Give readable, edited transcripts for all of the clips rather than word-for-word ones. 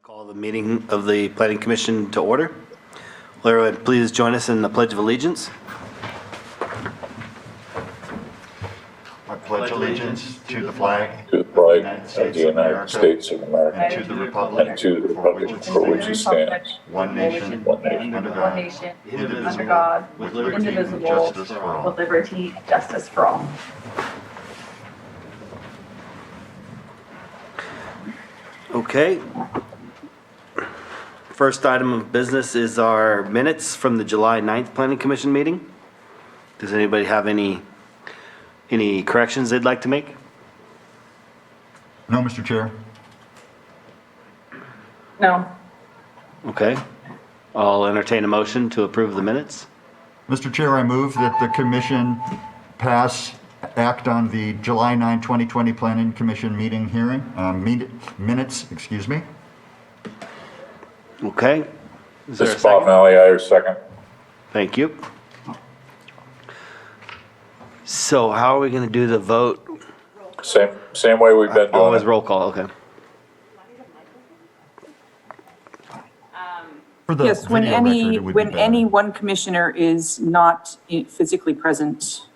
Call the meeting of the Planning Commission to order. Will everyone please join us in the Pledge of Allegiance? I pledge allegiance to the flag to the flag of the United States of America and to the republic and to the republic for which it stands, one nation, one nation, under One God, nation, indivisible, under God, with liberty and indivisible, justice for all. with liberty and justice for all. Okay. First item of business is our minutes from the July 9th Planning Commission meeting. Does anybody have any corrections they'd like to make? No, Mr. Chair. No. Okay. I'll entertain a motion to approve the minutes. Mr. Chair, I move that the commission act on the July 9, 2020 Planning Commission meeting minutes. Okay. Is there This a is Bob second? Malley, I second. Thank you. So how are we going to do the vote? Same way we've been doing Always it. roll call, okay. For the Yes, when video record, any, it would be when better. any one commissioner is not physically present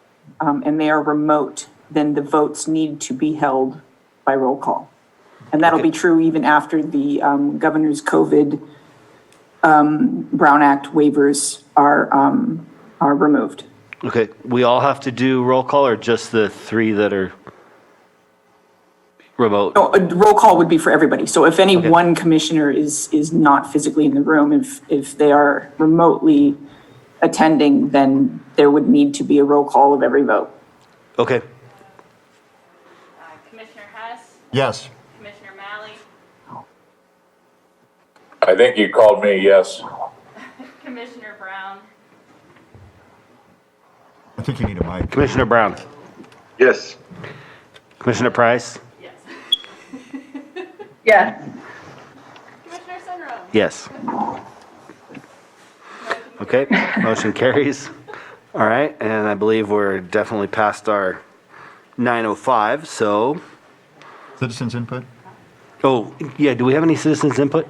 and they are remote, then the votes need to be held by roll call. And that'll be true even after the governor's COVID Brown Act waivers are removed. Okay, we all have to do roll call or just the three that are remote? No, a roll call would be for everybody. So if any Okay. one commissioner is not physically in the room, if they are remotely attending, then there would need to be a roll call of every vote. Okay, Commissioner Hess, Yes. Commissioner Malley, I think you called me, yes. Commissioner Brown, I think you need a mic. Commissioner Brown, Yes. Commissioner Price, yes. Yes. Commissioner Sunrum. yes. Okay, motion carries. All right, and I believe we're definitely past our 9:05, so, Citizens input? oh, yeah, do we have any citizens input?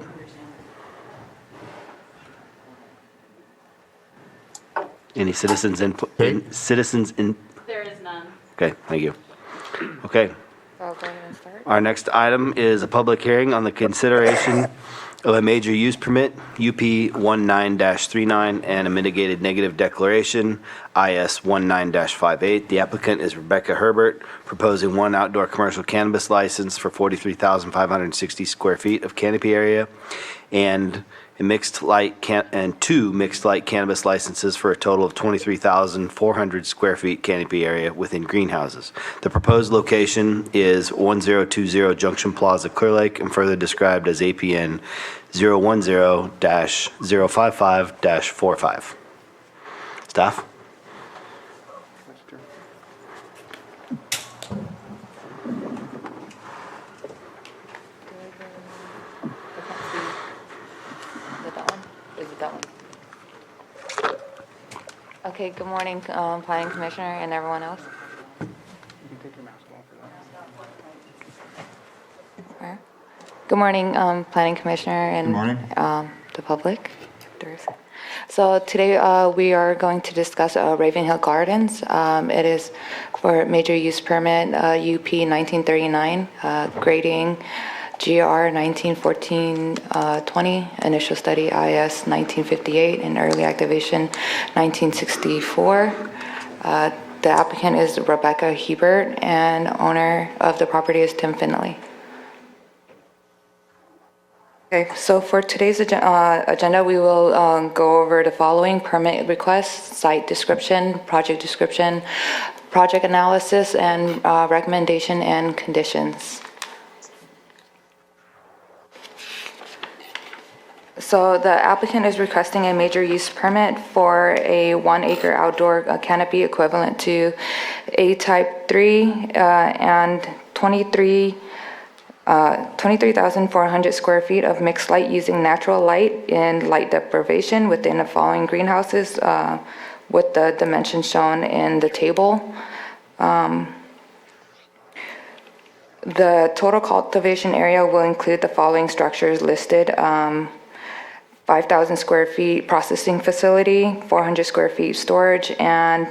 Any citizens input, Okay. citizens in, There is none. okay, thank you. Okay. I'll go ahead and start. Our next item is a public hearing on the consideration of a major use permit, UP 19-39, and a mitigated negative declaration, IS 19-58. The applicant is Rebecca Herbert, proposing one outdoor commercial cannabis license for 43,560 square feet of canopy area, and two mixed light cannabis licenses for a total of 23,400 square feet canopy area within greenhouses. The proposed location is 1020 Junction Plaza, Clear Lake, and further described as APN 010-055-45. Staff? Is it that one? Okay, good morning, Planning Commissioner and everyone else. Where? Good morning, Planning Commissioner and Good morning. The public. So today we are going to discuss Ravenhill Gardens. It is for major use permit UP 1939, grading GR 1914-20, initial study IS 1958, and early activation 1964. The applicant is Rebecca Hebert, and owner of the property is Tim Finley. Okay, so for today's agenda, we will go over the following: permit request, site description, project analysis, and recommendation and conditions. So the applicant is requesting a major use permit for a 1 acre outdoor canopy equivalent to A type 3 and 23,400 square feet of mixed light using natural light and light deprivation within the following greenhouses with the dimensions shown in the table. The total cultivation area will include the following structures listed. 5,000 square feet processing facility, 400 square feet storage, and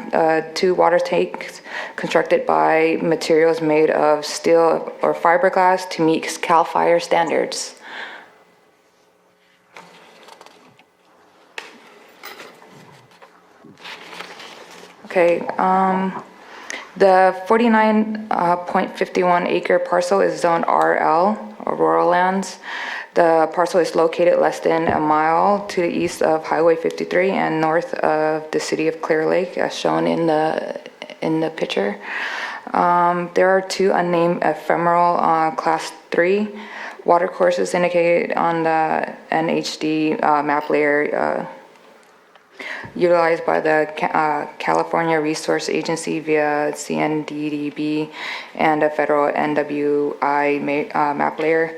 2 water tanks constructed by materials made of steel or fiberglass to meet CAL FIRE standards. Okay, the 49.51 acre parcel is zoned RL, or rural lands. The parcel is located less than a mile to the east of Highway 53 and north of the city of Clear Lake, as shown in the picture. There are 2 unnamed ephemeral Class 3 water courses indicated on the NHD map layer utilized by the California Resource Agency via CNDDB and a federal NWI map layer,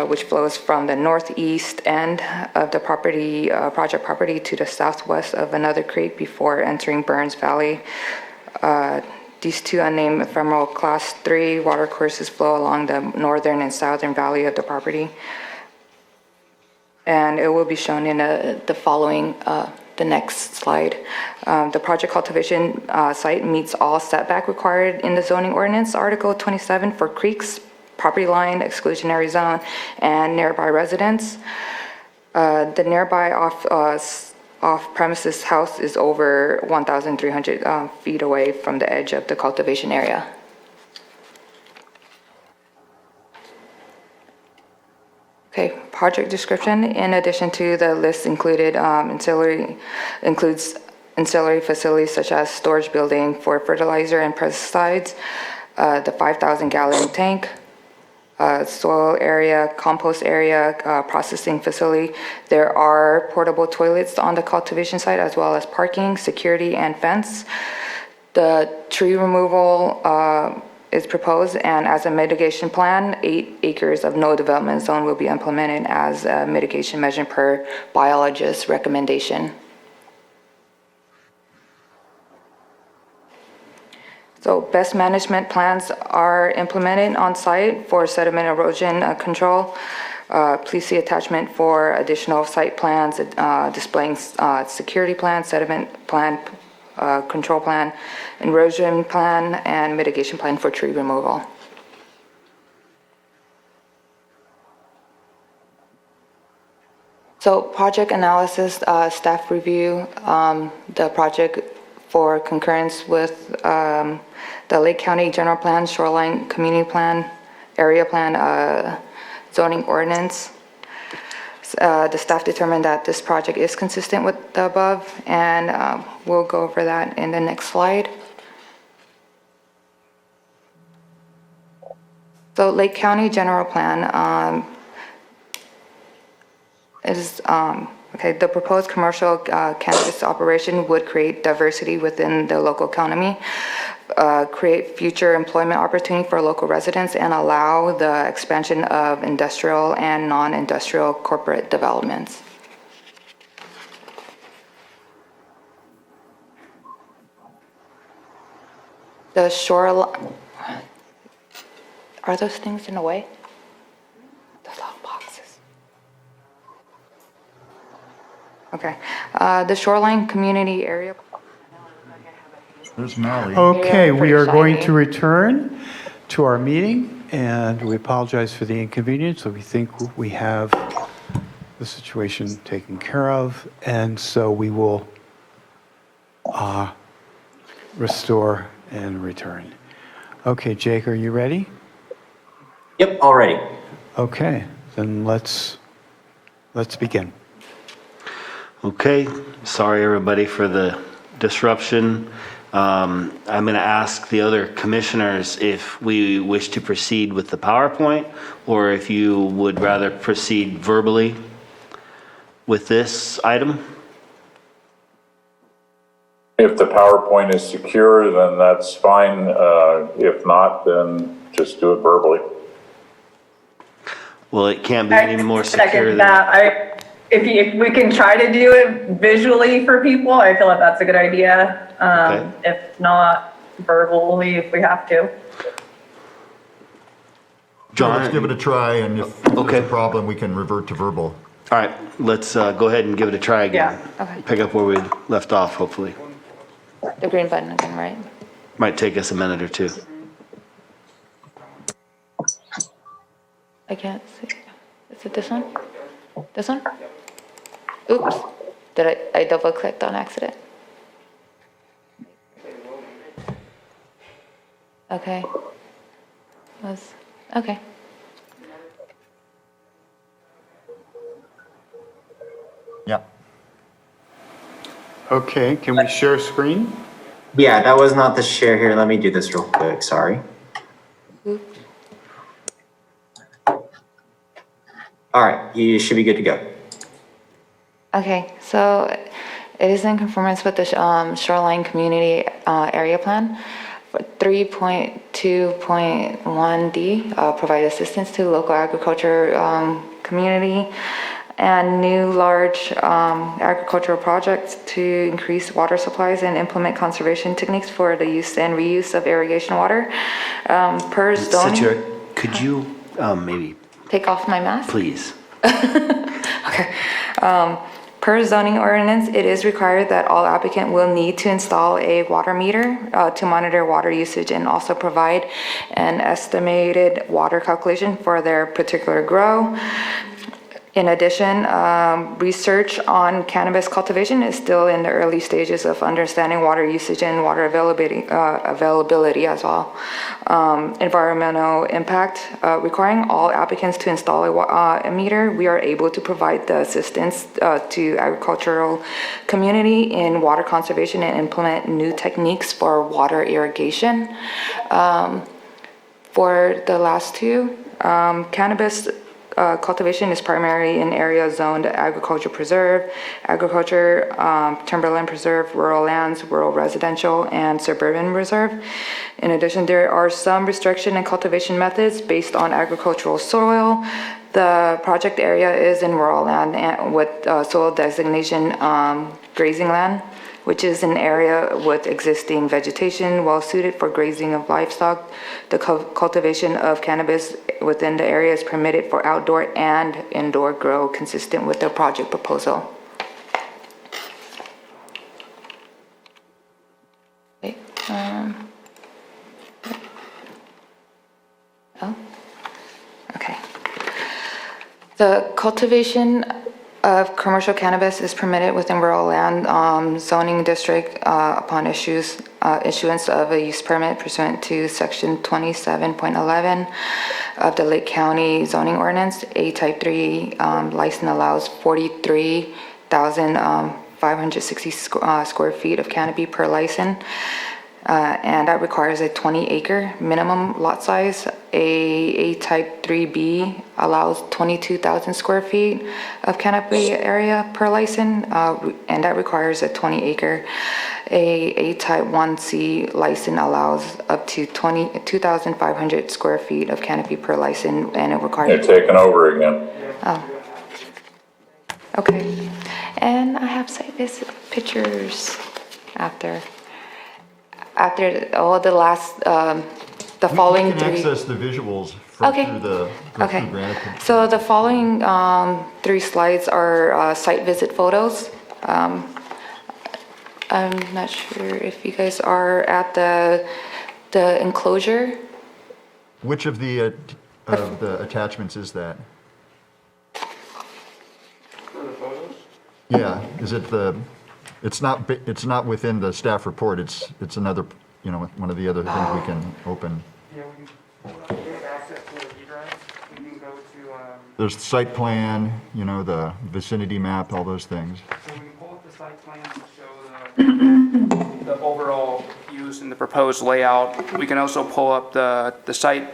which flows from the northeast end of the property, project property to the southwest of another creek before entering Burns Valley. These 2 unnamed ephemeral Class 3 water courses flow along the northern and southern valley of the property. And it will be shown in the following, the next slide. The project cultivation site meets all setback required in the zoning ordinance, Article 27 for creeks, property line, exclusionary zone, and nearby residents. The nearby off-premises house is over 1,300 feet away from the edge of the cultivation area. Okay, project description. In addition to the list included, includes ancillary facilities such as storage building for fertilizer and pesticides, the 5,000 gallon tank, soil area, compost area, processing facility. There are portable toilets on the cultivation site as well as parking, security, and fence. The tree removal is proposed, and as a mitigation plan, 8 acres of no development zone will be implemented as a mitigation measure per biologist's recommendation. So best management plans are implemented on site for sediment erosion control. Please see attachment for additional site plans displaying security plan, sediment plan, control plan, erosion plan, and mitigation plan for tree removal. So project analysis, staff review, the project for concurrence with the Lake County General Plan, Shoreline Community Plan, Area Plan, zoning ordinance. The staff determined that this project is consistent with the above, and we'll go over that in the next slide. So Lake County General Plan is, okay, the proposed commercial cannabis operation would create diversity within the local economy, create future employment opportunity for local residents, and allow the expansion of industrial and non-industrial corporate developments. The shoreline, are those things in the way? Those little boxes. Okay, the shoreline community area. There's Mally. Okay, we pretty are going shiny. to return to our meeting, and we apologize for the inconvenience. So we think we have the situation taken care of, and so we will restore and return. Okay, Jake, are you ready? Yep, all ready. Okay, then let's begin. Okay, sorry everybody for the disruption. I'm going to ask the other commissioners if we wish to proceed with the PowerPoint or if you would rather proceed verbally with this item. If the PowerPoint is secure, then that's fine. If not, then just do it verbally. Well, it can't be any more secure Second than... that. If we can try to do it visually for people, I feel like that's a good idea. Okay. If not, verbally if we have to. John? Let's give it a try, and if there's Okay. a problem, we can revert to verbal. All right, let's go ahead and give it a try again. Yeah. Okay. Pick up where we left off, hopefully. The green button again, right? Might take us a minute or two. I can't see. Is it this one? This one? Oops. Did I double clicked on accident? Okay. Okay. Yeah. Okay, can we share screen? Yeah, that was not the share here. Let me do this real quick, sorry. Oops. All right, you should be good to go. Okay, so it is in conformance with the shoreline community area plan. 3.2.1D, provide assistance to local agriculture community and new large agricultural projects to increase water supplies and implement conservation techniques for the use and reuse of irrigation water. Per zoning, Situate, could you maybe, take off my mask? please? Okay. Per zoning ordinance, it is required that all applicant will need to install a water meter to monitor water usage and also provide an estimated water calculation for their particular grow. In addition, research on cannabis cultivation is still in the early stages of understanding water usage and water availability as well. Environmental impact, requiring all applicants to install a meter, we are able to provide the assistance to agricultural community in water conservation and implement new techniques for water irrigation. For the last two, cannabis cultivation is primarily in areas zoned agriculture preserve, agriculture, timberland preserve, rural lands, rural residential, and suburban reserve. In addition, there are some restriction and cultivation methods based on agricultural soil. The project area is in rural land and with soil designation grazing land, which is an area with existing vegetation well suited for grazing of livestock. The cultivation of cannabis within the area is permitted for outdoor and indoor grow consistent with the project proposal. Wait, oh, okay. The cultivation of commercial cannabis is permitted within rural land zoning district upon issuance of a use permit pursuant to section 27.11 of the Lake County zoning ordinance. A type 3 license allows 43,560 square feet of canopy per license. And that requires a 20-acre minimum lot size. A type 3B allows 22,000 square feet of canopy area per license, and that requires a 20-acre. A type 1C license allows up to 2,500 square feet of canopy per license, and it You're requires. taking over again. Oh. Okay, and I have site visit pictures after all the last, the following We can three. access the visuals from Okay. through Okay, Granicus. so the following three slides are site visit photos. I'm not sure if you guys are at the enclosure. Which of the attachments is that? Yeah, is it it's not within the staff report, it's another, one of the other things we can open. Yeah, we can pull it up. We have access to the E-Drive. We can go to, There's the site plan, the vicinity map, all those things. so we can pull up the site plan to show the overall use and the proposed layout. We can also pull up the site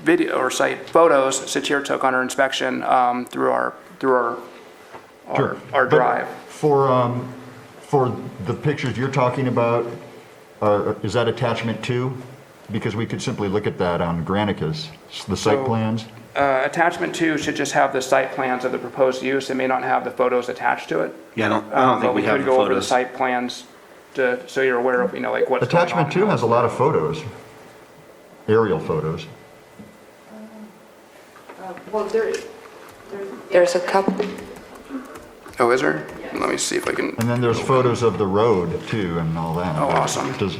video or site photos Satir took on her inspection through our But drive. For the pictures you're talking about, is that attachment 2? Because we could simply look at that on Granicus, the site So- plans. Attachment 2 should just have the site plans of the proposed use. It may not have the photos attached to it. Yeah, I don't think we have the But we could go over the photos. site plans so you're aware of, like what's going on. Attachment 2 has a lot of photos, aerial photos. Well, There's a couple, Oh, is there? Let me see if I can, And then there's photos of the road too and all that. Oh, awesome. Does-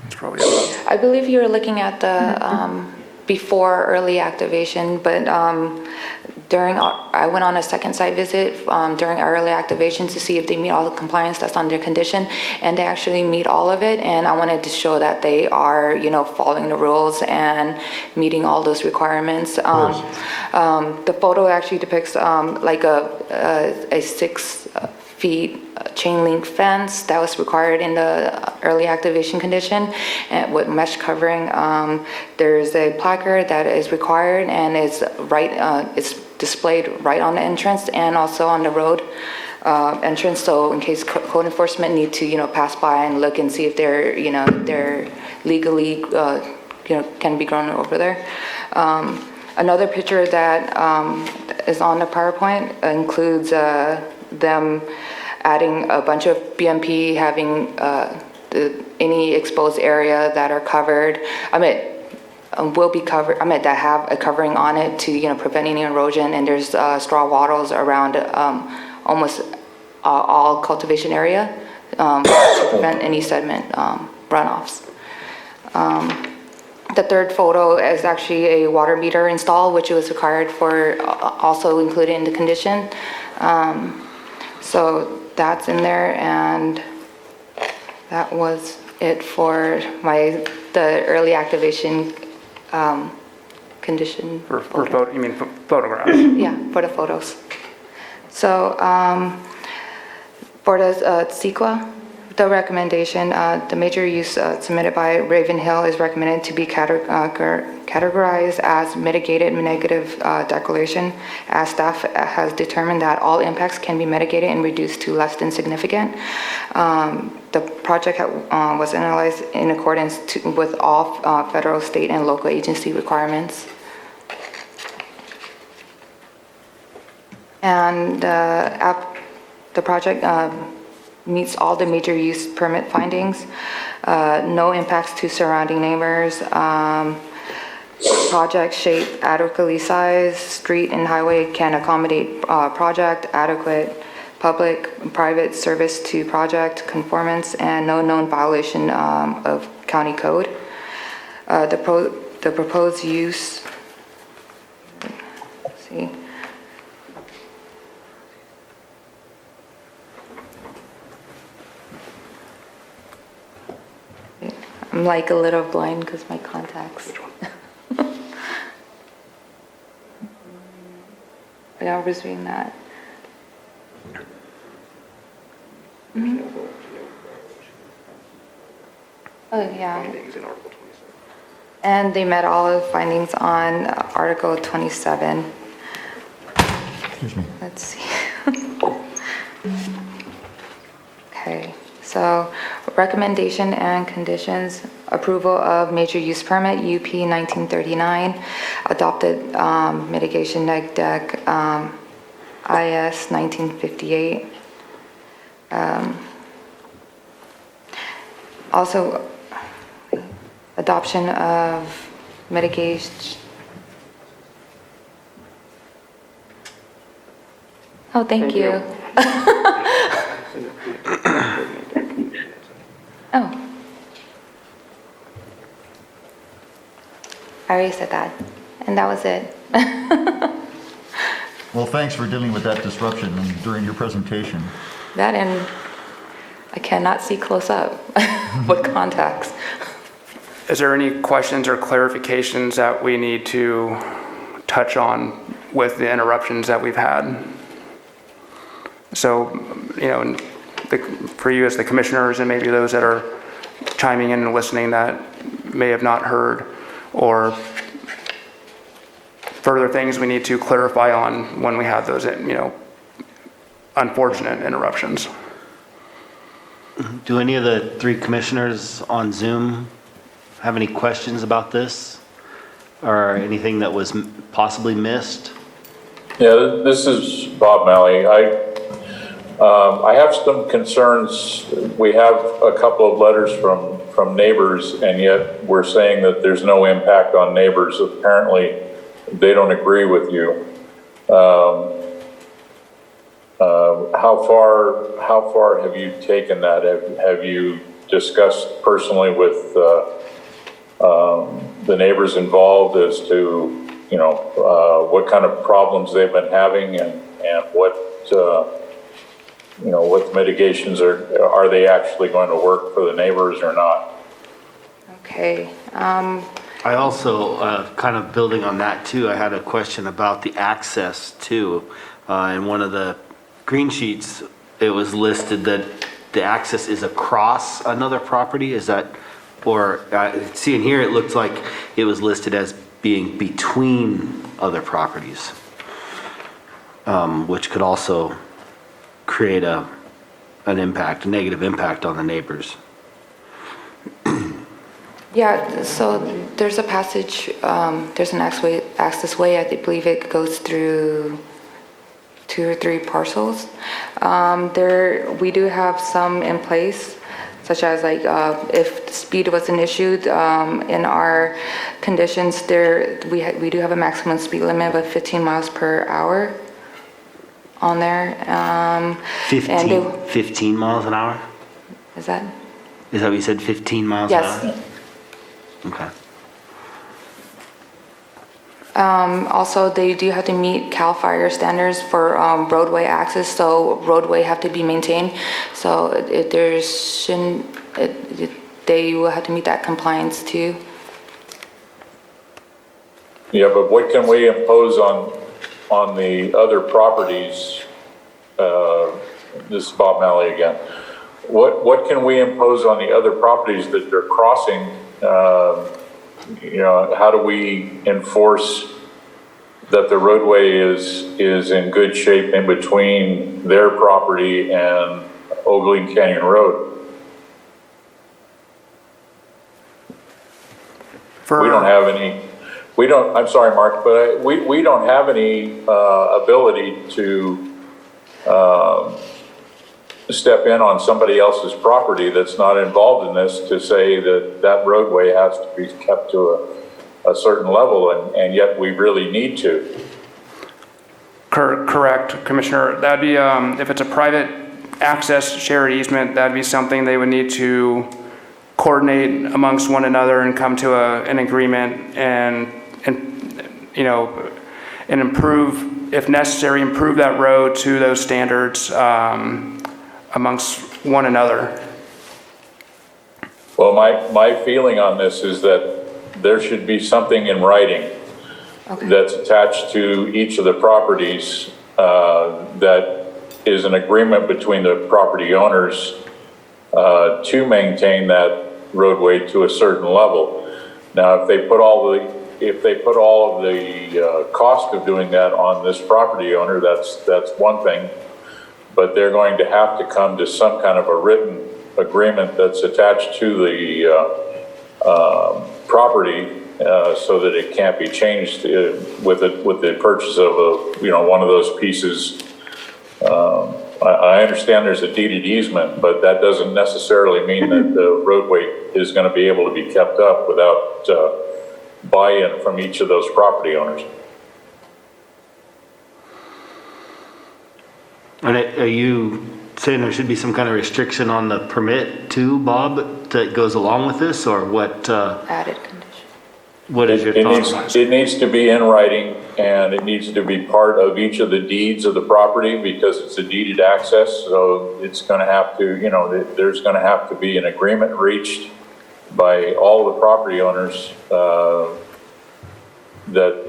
it's probably, I believe you were looking at the before early activation, but I went on a second site visit during our early activation to see if they meet all the compliance that's on their condition, and they actually meet all of it, and I wanted to show that they are, following the rules and meeting all those requirements. The photo actually depicts like a 6 feet chain link fence that was required in the early activation condition and with mesh covering. There's a placard that is required and it's it's displayed right on the entrance and also on the road entrance. So in case code enforcement need to, pass by and look and see if they're, they're legally, can be grown over there. Another picture that is on the PowerPoint includes them adding a bunch of BMP, having any exposed area that are covered, will be covered, that have a covering on it to, prevent any erosion, and there's straw wattles around almost all cultivation area to prevent any sediment runoffs. The third photo is actually a water meter install, which was required for, also included in the condition. So that's in there, and that was it for the early activation condition. for photo, you mean photographs? Yeah, for the photos. So for the CEQA, the recommendation, the major use submitted by Raven Hill is recommended to be categorized as mitigated negative declaration, as staff has determined that all impacts can be mitigated and reduced to less than significant. The project was analyzed in accordance with all federal, state, and local agency requirements. And the project meets all the major use permit findings, no impacts to surrounding neighbors, project shape adequately sized, street and highway can accommodate project, adequate public and private service to project conformance, and no known violation of county code. The proposed use, let's see. I'm like a little blind because my contacts. Yeah, I was reading that. Mhm. Oh, yeah. And they met all of the findings on Article 27. Excuse me. Let's see. Okay, so recommendation and conditions: approval of major use permit UP 1939, adopted mitigation neg deck IS 1958. Also, adoption of mitigation. Oh, thank you. Oh. I already said that, and that was it. Well, thanks for dealing with that disruption during your presentation. That, and I cannot see close up with contacts. Is there any questions or clarifications that we need to touch on with the interruptions that we've had? So, for you as the commissioners and maybe those that are chiming in and listening that may have not heard, or further things we need to clarify on when we have those, unfortunate interruptions. Do any of the 3 commissioners on Zoom have any questions about this? Or anything that was possibly missed? Yeah, this is Bob Malley. I have some concerns. We have a couple of letters from neighbors, and yet we're saying that there's no impact on neighbors. Apparently, they don't agree with you. How far have you taken that? Have you discussed personally with the neighbors involved as to, what kind of problems they've been having and what, what mitigations are they actually going to work for the neighbors or not? Okay. I also, kind of building on that too, I had a question about the access too. In one of the green sheets, it was listed that the access is across another property. Is that, or seeing here, it looked like it was listed as being between other properties, which could also create an impact, a negative impact on the neighbors. Yeah, so there's a passage, there's an access way, I believe it goes through 2 or 3 parcels. We do have some in place, such as like if speed was an issue, in our conditions there, we do have a maximum speed limit of 15 miles per hour on there. 15 miles an hour? Is that? Is that what you said, 15 miles an hour? Yes. Okay. Also, they do have to meet CAL FIRE standards for roadway access, so roadway have to be maintained. So they will have to meet that compliance too. Yeah, but what can we impose on the other properties? This is Bob Malley again. What can we impose on the other properties that they're crossing? How do we enforce that the roadway is in good shape in between their property and Ogling Canyon Road? I'm sorry, Mark, but we don't have any ability to step in on somebody else's property that's not involved in this to say that roadway has to be kept to a certain level, and yet we really need to. Correct, Commissioner. That'd be, if it's a private access shared easement, that'd be something they would need to coordinate amongst one another and come to an agreement and improve, if necessary, improve that road to those standards amongst one another. Well, my feeling on this is that there should be something in writing that's attached to each of the properties that is an agreement between the property owners to maintain that roadway to a certain level. Now, if they put all of the cost of doing that on this property owner, that's one thing. But they're going to have to come to some kind of a written agreement that's attached to the property so that it can't be changed with the purchase of one of those pieces. I understand there's a deeded easement, but that doesn't necessarily mean that the roadway is going to be able to be kept up without buy-in from each of those property owners. And are you saying there should be some kind of restriction on the permit too, Bob, that goes along with this, or what? Added condition. What is your thoughts on it? It needs to be in writing, and it needs to be part of each of the deeds of the property because it's a deeded access. So it's going to have to, there's going to have to be an agreement reached by all the property owners that,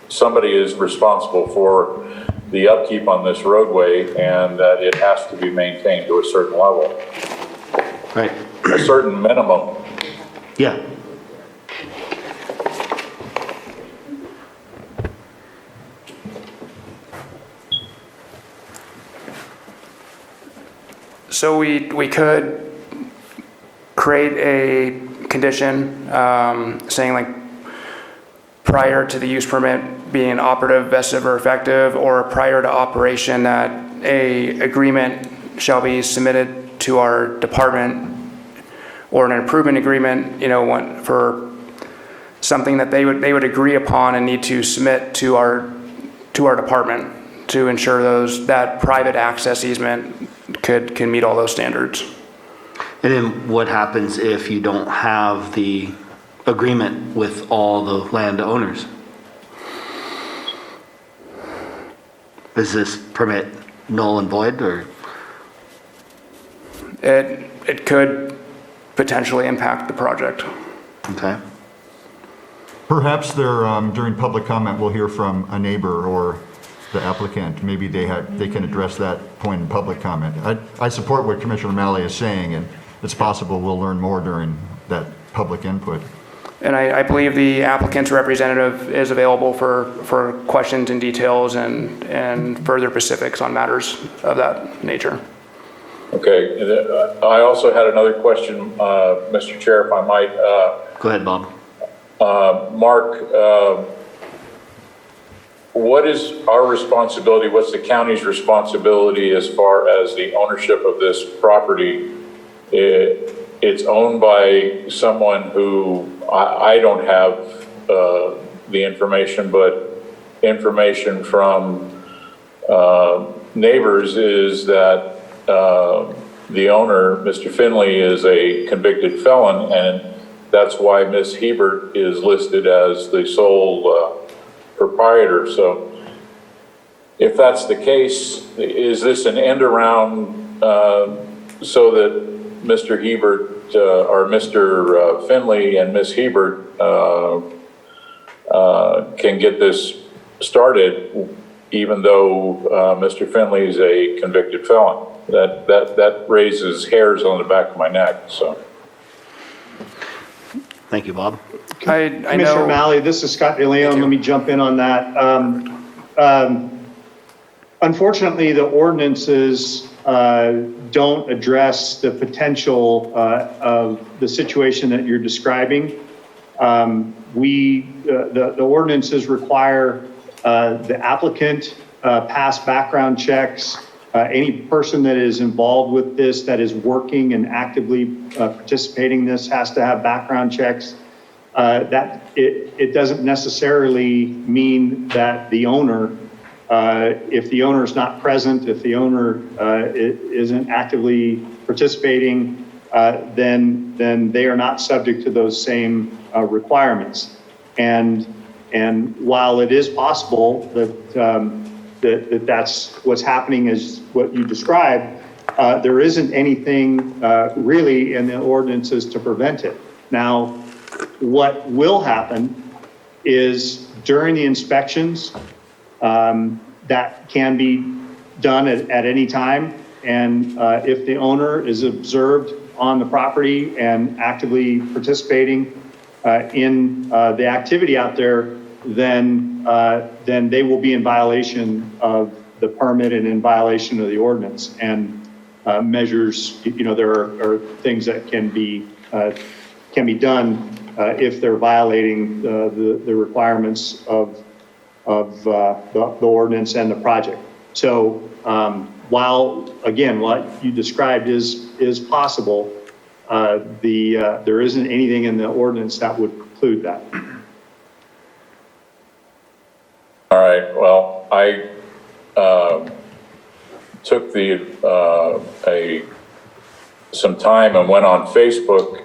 somebody is responsible for the upkeep on this roadway and that it has to be maintained to a certain level. Right. A certain minimum. Yeah. So we could create a condition saying like prior to the use permit being operative, vested, or effective, or prior to operation that a agreement shall be submitted to our department or an improvement agreement, for something that they would agree upon and need to submit to our to our department to ensure that private access easement can meet all those standards. And then what happens if you don't have the agreement with all the landowners? Is this permit null and void, or? It could potentially impact the project. Okay. Perhaps there, during public comment, we'll hear from a neighbor or the applicant. Maybe they can address that point in public comment. I support what Commissioner O'Malley is saying, and it's possible we'll learn more during that public input. And I believe the applicant's representative is available for questions and details and further specifics on matters of that nature. Okay, I also had another question, Mr. Chair, if I might. Go ahead, Bob. Mark, what is our responsibility, what's the county's responsibility as far as the ownership of this property? It's owned by someone who, I don't have the information, but information from neighbors is that the owner, Mr. Finley, is a convicted felon, and that's why Ms. Hebert is listed as the sole proprietor. So if that's the case, is this an end around so that Mr. Hebert or Mr. Finley and Ms. Hebert can get this started, even though Mr. Finley is a convicted felon? That raises hairs on the back of my neck, so. Thank you, Bob. I Commissioner know. O'Malley, this is Scott DeLeon. Let me jump in on that. Unfortunately, the ordinances don't address the potential of the situation that you're describing. The ordinances require the applicant pass background checks. Any person that is involved with this, that is working and actively participating in this, has to have background checks. It doesn't necessarily mean that the owner, if the owner is not present, if the owner isn't actively participating, then they are not subject to those same requirements. And while it is possible that that's what's happening is what you described, there isn't anything really in the ordinances to prevent it. Now, what will happen is during the inspections, that can be done at any time. And if the owner is observed on the property and actively participating in the activity out there, then they will be in violation of the permit and in violation of the ordinance. And measures, there are things that can be done if they're violating the requirements of the ordinance and the project. So while, again, what you described is possible, there isn't anything in the ordinance that would preclude that. All right, well, I took some time and went on Facebook,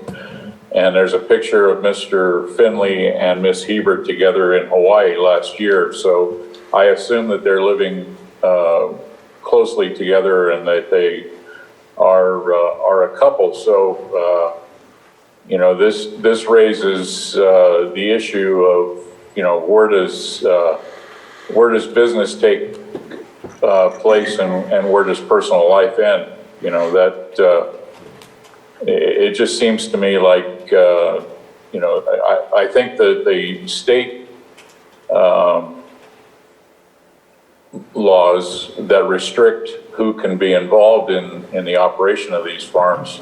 and there's a picture of Mr. Finley and Miss Hebert together in Hawaii last year. So I assume that they're living closely together and that they are a couple. So, this raises the issue of, where does business take place and where does personal life end? It just seems to me like, I think that the state laws that restrict who can be involved in the operation of these farms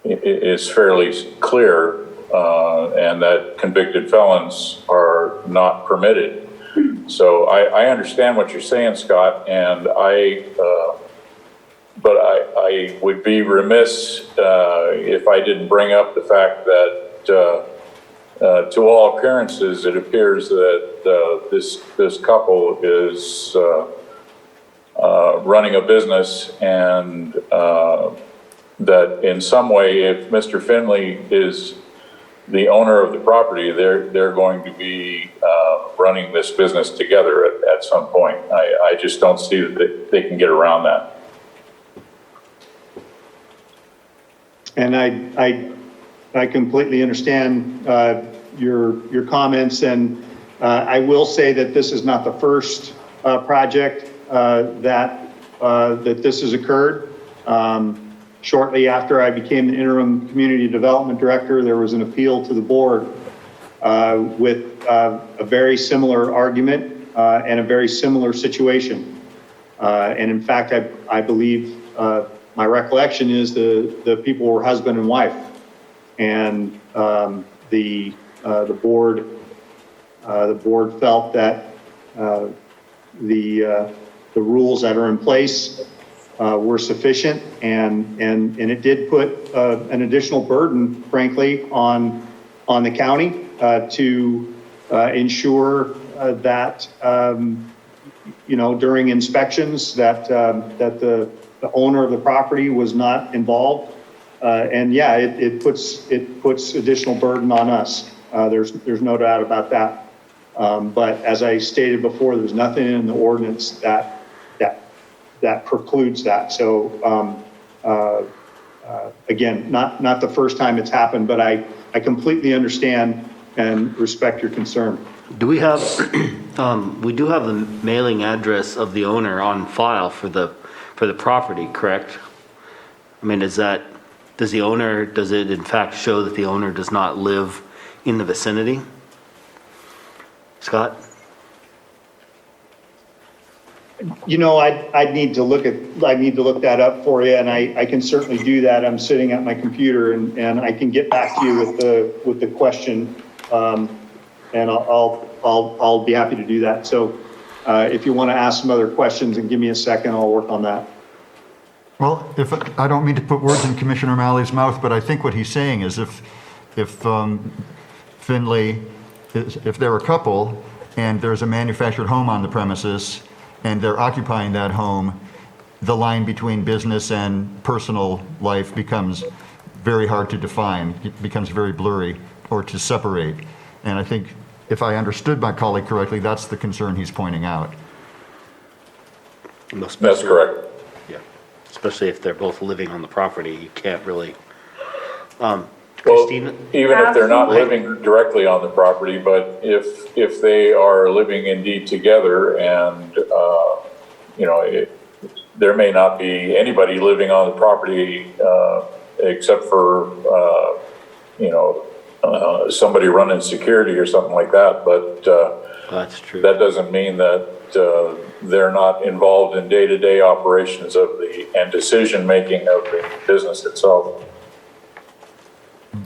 is fairly clear, and that convicted felons are not permitted. So I understand what you're saying, Scott, and but I would be remiss if I didn't bring up the fact that to all appearances, it appears that this couple is running a business, and that in some way, if Mr. Finley is the owner of the property, they're going to be running this business together at some point. I just don't see that they can get around that. And I completely understand your comments, and I will say that this is not the first project that this has occurred. Shortly after I became the interim community development director, there was an appeal to the board with a very similar argument and a very similar situation. And in fact, I believe my recollection is the people were husband and wife, and the board felt that the rules that are in place were sufficient, and it did put an additional burden, frankly, on the county to ensure that during inspections that the owner of the property was not involved. And yeah, it puts additional burden on us. There's no doubt about that. But as I stated before, there's nothing in the ordinance that precludes that. So again, not the first time it's happened, but I completely understand and respect your concern. Do we have, we do have the mailing address of the owner on file for the property, correct? I mean, does it in fact show that the owner does not live in the vicinity? Scott? I'd need to look that up for you, and I can certainly do that. I'm sitting at my computer, and I can get back to you with the question, and I'll be happy to do that. So if you want to ask some other questions and give me a second, I'll work on that. Well, I don't mean to put words in Commissioner O'Malley's mouth, but I think what he's saying is if Finley, if they're a couple and there's a manufactured home on the premises and they're occupying that home, the line between business and personal life becomes very hard to define. It becomes very blurry or to separate. And I think if I understood my colleague correctly, that's the concern he's pointing out. That's correct. Yeah, especially if they're both living on the property, you can't really. Well, Christina? even if they're not living directly on the property, but if they are living indeed together, and there may not be anybody living on the property except for somebody running security or something like that. But That's true. that doesn't mean that they're not involved in day-to-day operations and decision-making of the business itself.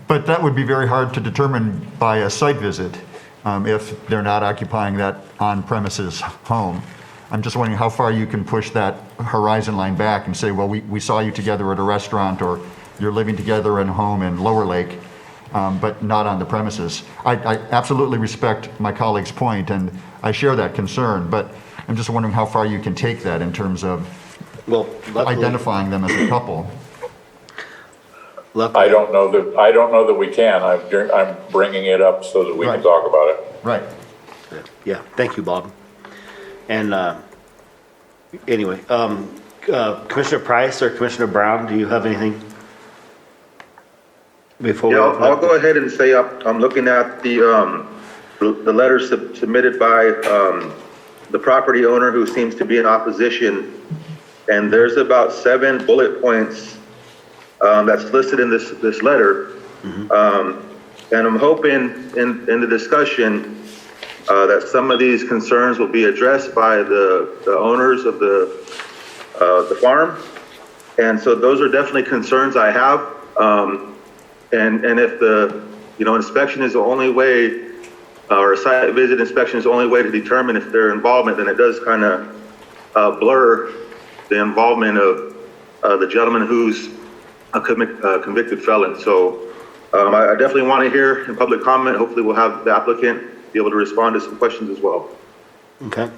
But that would be very hard to determine by a site visit if they're not occupying that on-premises home. I'm just wondering how far you can push that horizon line back and say, well, we saw you together at a restaurant, or you're living together in a home in Lower Lake, but not on the premises. I absolutely respect my colleague's point, and I share that concern, but I'm just wondering how far you can take that in terms of identifying them as a couple. I don't know that we can. I'm bringing it up so that we can talk about it. Right. Yeah, thank you, Bob. And anyway, Commissioner Price or Commissioner Brown, do you have anything before we open up? I'll go ahead and say I'm looking at the letters submitted by the property owner who seems to be in opposition, and there's about 7 bullet points that's listed in this letter. And I'm hoping in the discussion that some of these concerns will be addressed by the owners of the farm. And so those are definitely concerns I have. And if the inspection is the only way, or a site visit inspection is the only way to determine if their involvement, then it does kind of blur the involvement of the gentleman who's a convicted felon. So I definitely want to hear in public comment. Hopefully we'll have the applicant be able to respond to some questions as well. Okay.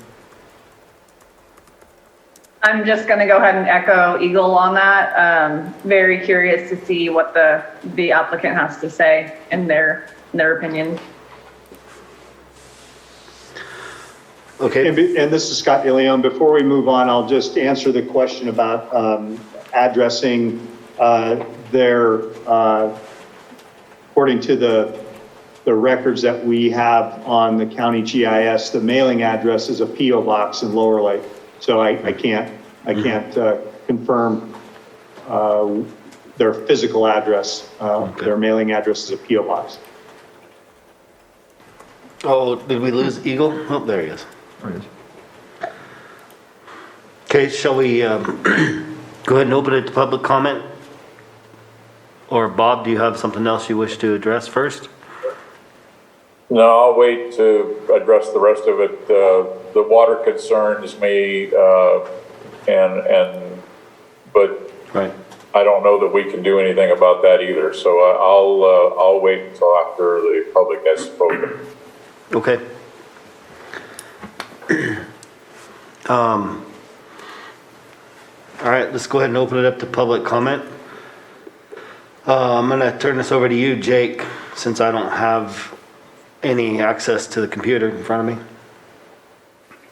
I'm just going to go ahead and echo Eagle on that. Very curious to see what the applicant has to say in their opinion. Okay. And this is Scott DeLeon. Before we move on, I'll just answer the question about addressing their, according to the records that we have on the county GIS, the mailing address is a PO box in Lower Lake. So I can't confirm their physical address. Their mailing address is a PO box. Oh, did we lose Eagle? Oh, there he is. There it is. Okay, shall we go ahead and open it to public comment? Or Bob, do you have something else you wish to address first? No, I'll wait to address the rest of it. The water concerns me, but Right. I don't know that we can do anything about that either. So I'll wait until after the public has spoken. Okay. All right, let's go ahead and open it up to public comment. I'm gonna turn this over to you, Jake, since I don't have any access to the computer in front of me.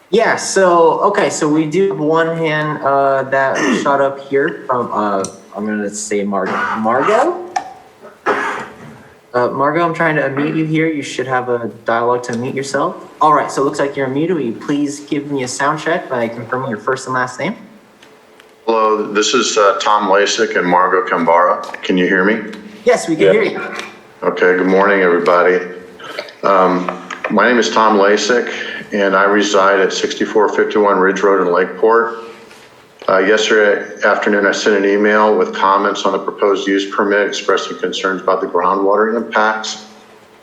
Yeah, so we do have one hand that shot up here from I'm gonna say Margo. Margo, I'm trying to unmute you here. You should have a dialogue to unmute yourself. All right, so it looks like you're unmuted. Will you please give me a sound check by confirming your first and last name? Hello, this is Tom Lasik and Margo Kambara. Can you hear me? Yes, we can hear you. Okay, good morning, everybody. My name is Tom Lasik, and I reside at 6451 Ridge Road in Lakeport. Yesterday afternoon, I sent an email with comments on the proposed use permit expressing concerns about the groundwater impacts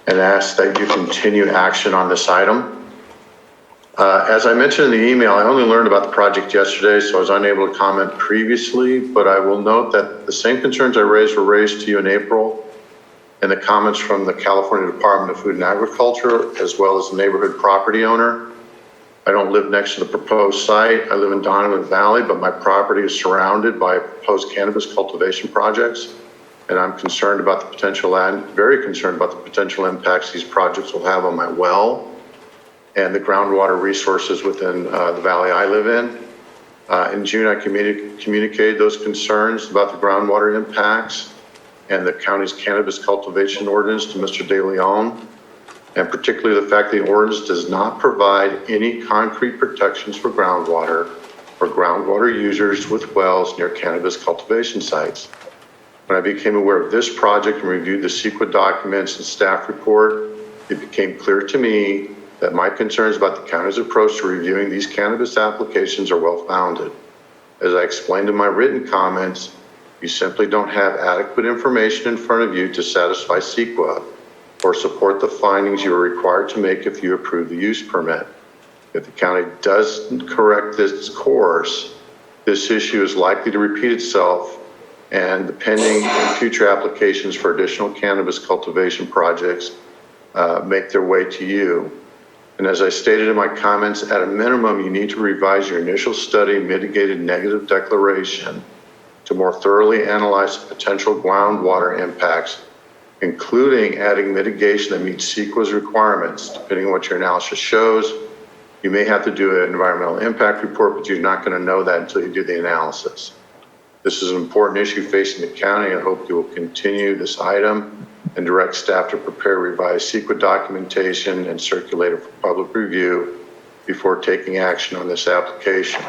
and asked that you continue action on this item. As I mentioned in the email, I only learned about the project yesterday, so I was unable to comment previously, but I will note that the same concerns I raised were raised to you in April in the comments from the California Department of Food and Agriculture, as well as the neighborhood property owner. I don't live next to the proposed site. I live in Donovan Valley, but my property is surrounded by proposed cannabis cultivation projects, and I'm concerned about the potential and very concerned about the potential impacts these projects will have on my well and the groundwater resources within the valley I live in. In June, I communicated those concerns about the groundwater impacts and the county's cannabis cultivation ordinance to Mr. De Leon, and particularly the fact the ordinance does not provide any concrete protections for groundwater or groundwater users with wells near cannabis cultivation sites. When I became aware of this project and reviewed the CEQA documents and staff report, it became clear to me that my concerns about the county's approach to reviewing these cannabis applications are well-founded. As I explained in my written comments, you simply don't have adequate information in front of you to satisfy CEQA or support the findings you are required to make if you approve the use permit. If the county doesn't correct this course, this issue is likely to repeat itself, and the pending and future applications for additional cannabis cultivation projects make their way to you. And as I stated in my comments, at a minimum, you need to revise your initial study mitigated negative declaration to more thoroughly analyze the potential groundwater impacts, including adding mitigation that meets CEQA's requirements. Depending on what your analysis shows, you may have to do an environmental impact report, but you're not going to know that until you do the analysis. This is an important issue facing the county. I hope you will continue this item and direct staff to prepare revised CEQA documentation and circulate it for public review before taking action on this application.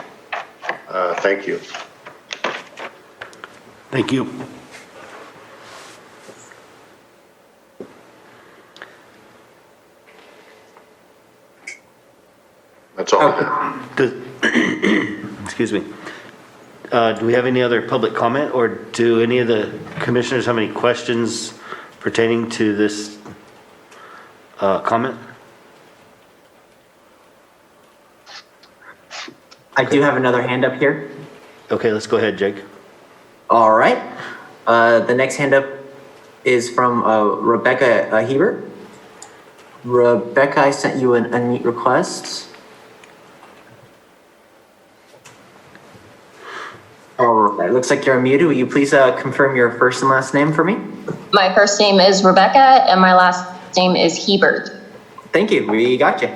Thank you. Thank you. That's all. Excuse me. Do we have any other public comment, or do any of the commissioners have any questions pertaining to this comment? I do have another hand up here. Okay, let's go ahead, Jake. All right. The next hand up is from Rebecca Hebert. Rebecca, I sent you an unmute request. All right, looks like you're unmuted. Will you please confirm your first and last name for me? My first name is Rebecca and my last name is Hebert. Thank you. We got you.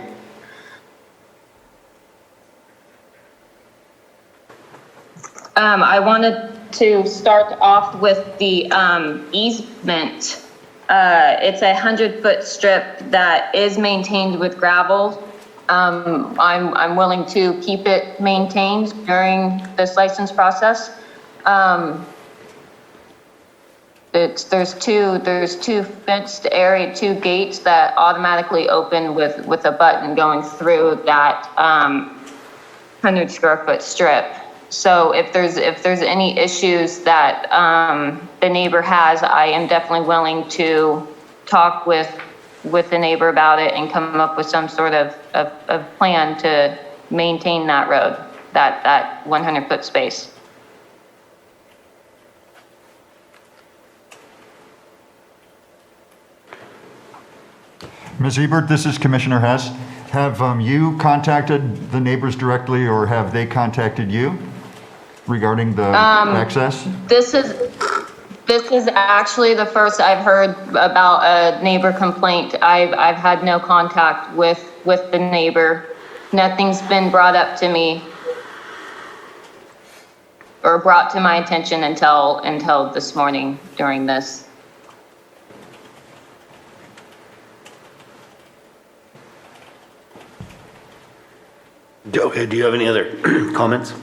I wanted to start off with the easement. It's a 100-foot strip that is maintained with gravel. I'm willing to keep it maintained during this license process. There's two fenced area, 2 gates that automatically open with a button going through that 100 square foot strip. So if there's any issues that the neighbor has, I am definitely willing to talk with the neighbor about it and come up with some sort of plan to maintain that road, that 100-foot space. Ms. Ebert, this is Commissioner Hess. Have you contacted the neighbors directly, or have they contacted you regarding the access? This is actually the first I've heard about a neighbor complaint. I've had no contact with the neighbor. Nothing's been brought up to me or brought to my attention until this morning during this. Okay, do you have any other comments?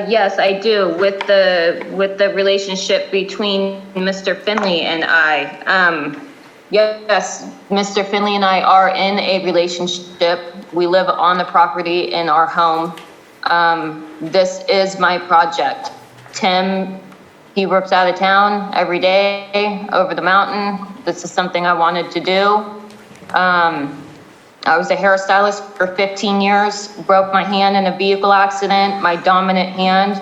Yes, I do. With the relationship between Mr. Finley and I. Yes, Mr. Finley and I are in a relationship. We live on the property in our home. This is my project. Tim, he works out of town every day over the mountain. This is something I wanted to do. I was a hairstylist for 15 years, broke my hand in a vehicle accident, my dominant hand,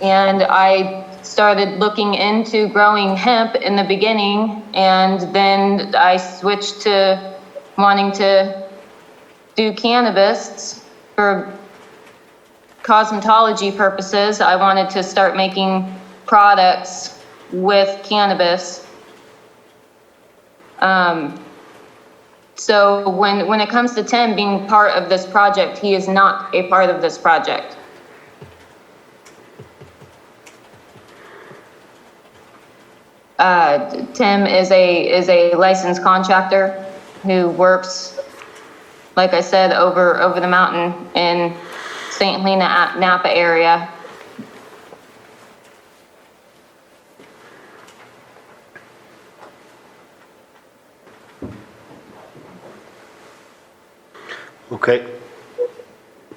and I started looking into growing hemp in the beginning, and then I switched to wanting to do cannabis for cosmetology purposes. I wanted to start making products with cannabis. So when it comes to Tim being part of this project, he is not a part of this project. Tim is a licensed contractor who works, like I said, over the mountain in St. Helena, Napa area. Okay.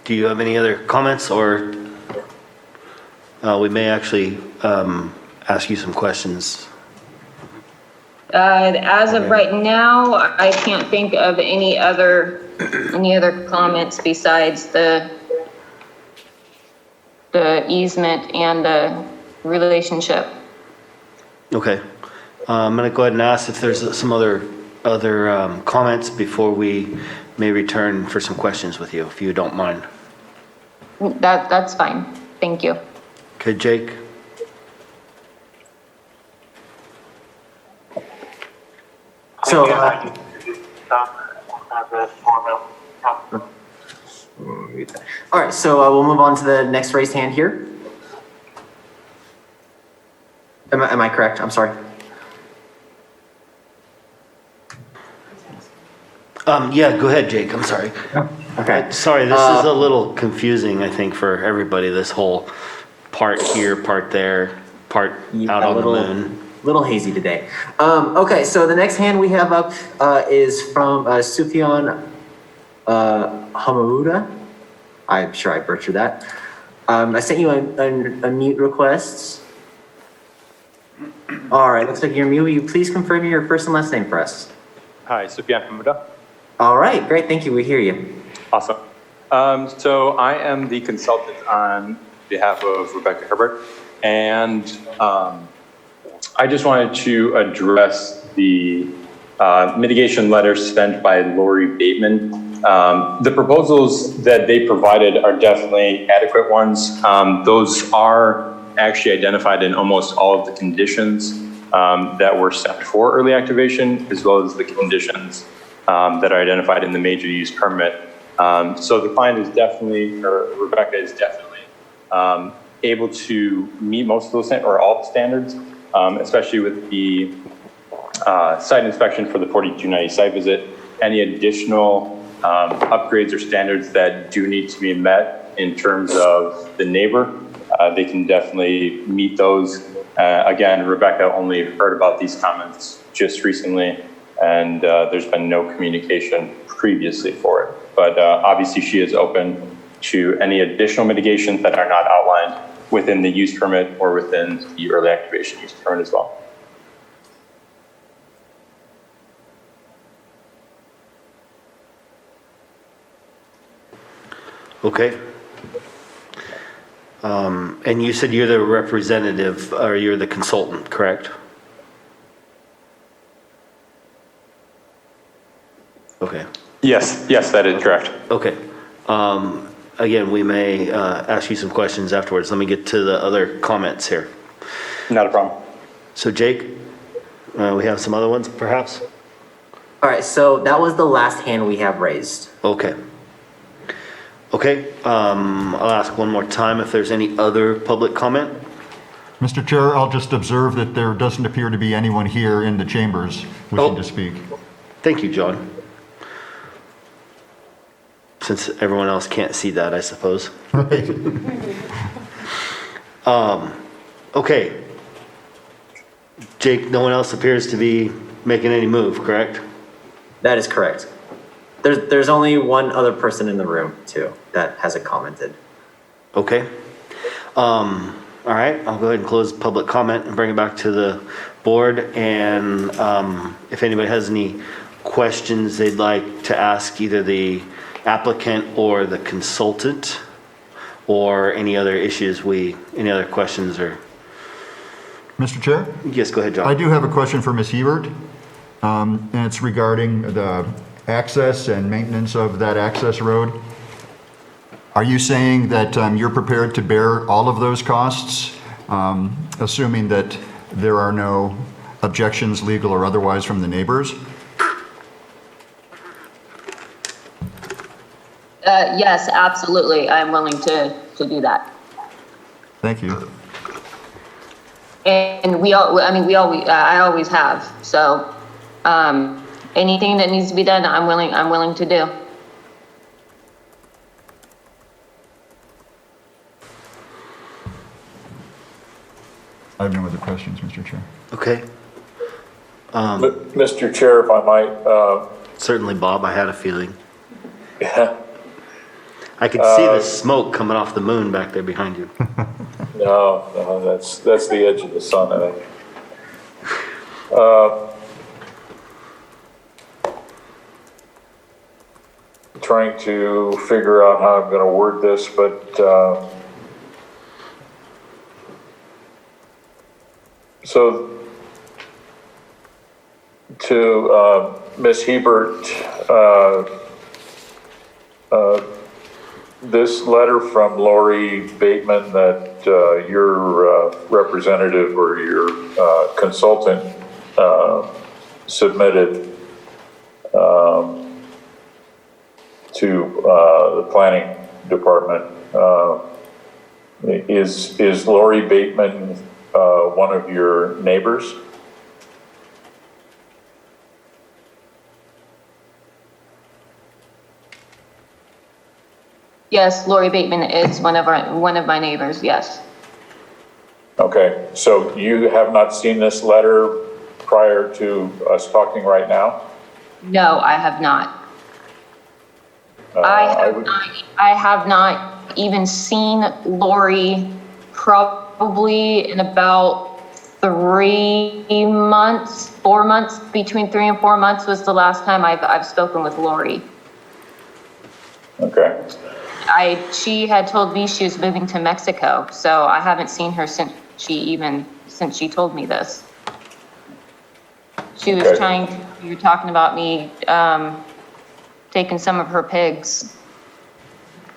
Do you have any other comments, or we may actually ask you some questions? As of right now, I can't think of any other comments besides the easement and the relationship. Okay. I'm going to go ahead and ask if there's some other comments before we may return for some questions with you, if you don't mind. That's fine. Thank you. Okay, Jake? So, all right, so we'll move on to the next raised hand here. Am I correct? I'm sorry. Yeah, go ahead, Jake. I'm sorry. Okay. Sorry, this is a little confusing, I think, for everybody, this whole part here, part there, part out on the moon. Little hazy today. Okay, so the next hand we have up is from Sufyan Hamouda. I'm sure I butchered that. I sent you a mute request. All right, looks like you're mute. Will you please confirm your first and last name for us? Hi, Sufyan Hamouda. All right, great. Thank you. We hear you. Awesome. So I am the consultant on behalf of Rebecca Herbert, and I just wanted to address the mitigation letter sent by Lori Bateman. The proposals that they provided are definitely adequate ones. Those are actually identified in almost all of the conditions that were set for early activation, as well as the conditions that are identified in the major use permit. So the client is definitely, or Rebecca is definitely able to meet most of those, or all the standards, especially with the site inspection for the 4290 site visit. Any additional upgrades or standards that do need to be met in terms of the neighbor, they can definitely meet those. Again, Rebecca only heard about these comments just recently, and there's been no communication previously for it. But obviously she is open to any additional mitigations that are not outlined within the use permit or within the early activation use permit as well. Okay. And you said you're the representative, or you're the consultant, correct? Okay. Yes, that is correct. Okay. Again, we may ask you some questions afterwards. Let me get to the other comments here. Not a problem. So Jake, we have some other ones perhaps? All right, so that was the last hand we have raised. Okay. Okay, I'll ask one more time if there's any other public comment. Mr. Chair, I'll just observe that there doesn't appear to be anyone here in the chambers wishing to speak. Thank you, John. Since everyone else can't see that, I suppose. Right. Okay. Jake, no one else appears to be making any move, correct? That is correct. There's only one other person in the room too that hasn't commented. Okay. All right, I'll go ahead and close public comment and bring it back to the board. And if anybody has any questions they'd like to ask either the applicant or the consultant, or any other issues any other questions or... Mr. Chair? Yes, go ahead, John. I do have a question for Ms. Hebert, and it's regarding the access and maintenance of that access road. Are you saying that you're prepared to bear all of those costs, assuming that there are no objections, legal or otherwise, from the neighbors? Yes, absolutely. I'm willing to do that. Thank you. And I always have. So, anything that needs to be done, I'm willing to do. I have no other questions, Mr. Chair. Okay. Mr. Chair, if I might, Certainly, Bob, I had a feeling. yeah, I could see the smoke coming off the moon back there behind you. no, that's the edge of the sun, I think. Trying to figure out how I'm gonna word this, but, so to Ms. Hebert, this letter from Lori Bateman that your representative or your consultant submitted to the planning department, is Lori Bateman one of your neighbors? Yes, Lori Bateman is one of my neighbors, yes. Okay, so you have not seen this letter prior to us talking right now? No, I have not. I have not even seen Lori probably in about 3 months, 4 months, between 3 and 4 months was the last time I've spoken with Lori. Okay. she had told me she was moving to Mexico, so I haven't seen her since she told me this. She was Okay. you were talking about me, taking some of her pigs,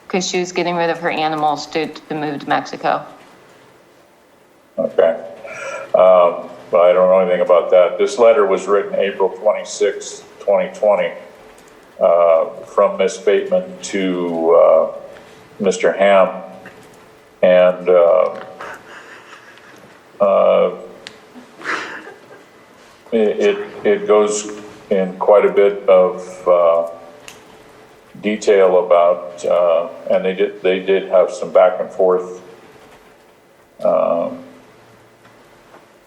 because she was getting rid of her animals to move to Mexico. Okay. But I don't know anything about that. This letter was written April 26, 2020, from Ms. Bateman to Mr. Ham. And it goes in quite a bit of detail about, and they did have some back and forth.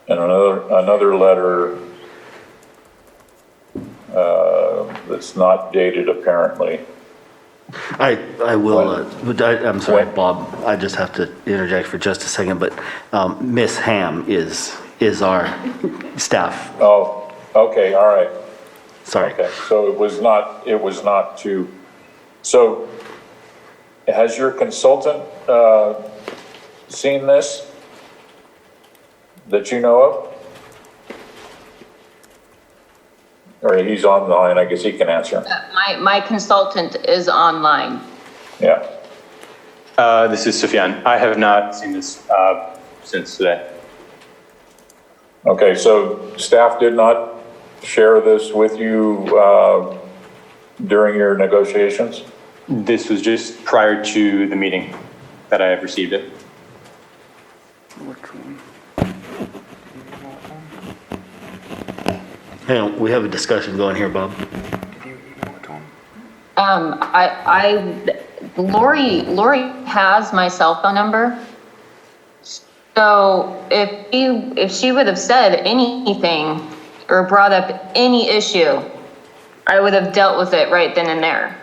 And another letter that's not dated apparently. I will, I'm sorry, Bob, I just have to interject for just a second, but Miss Ham is our staff. Oh, okay, all right. Sorry. Okay, so it was not to, so has your consultant seen this that you know of? Or he's online, I guess he can answer. My consultant is online. Yeah. This is Sufyan. I have not seen this since today. Okay, so staff did not share this with you during your negotiations? This was just prior to the meeting that I have received it. Hang on, we have a discussion going here, Bob. Lori has my cell phone number. So if she would have said anything or brought up any issue, I would have dealt with it right then and there.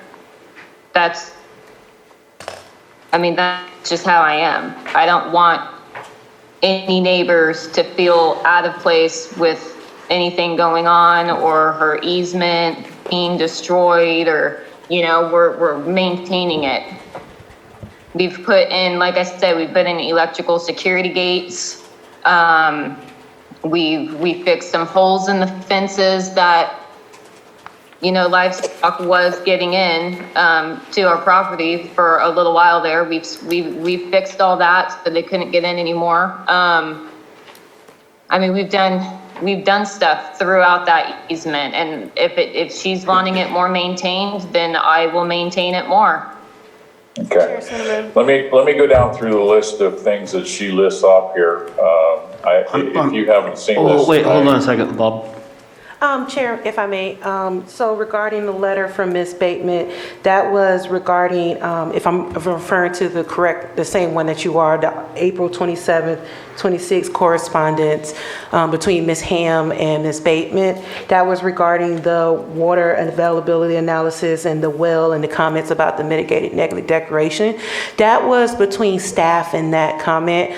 That's just how I am. I don't want any neighbors to feel out of place with anything going on or her easement being destroyed, or, we're maintaining it. We've put in, like I said, we've put in electrical security gates. We fixed some holes in the fences that, livestock was getting in to our property for a little while there. We've fixed all that so they couldn't get in anymore. We've done stuff throughout that easement, and if she's wanting it more maintained, then I will maintain it more. Okay. Let me go down through the list of things that she lists off here. If you haven't seen this. Oh, wait, hold on a second, Bob. Chair, if I may, so regarding the letter from Ms. Bateman, that was regarding, if I'm referring to the same one that you are, the April 27th, 26 correspondence between Ms. Ham and Ms. Bateman. That was regarding the water availability analysis and the well and the comments about the mitigated negative declaration. That was between staff and that comment.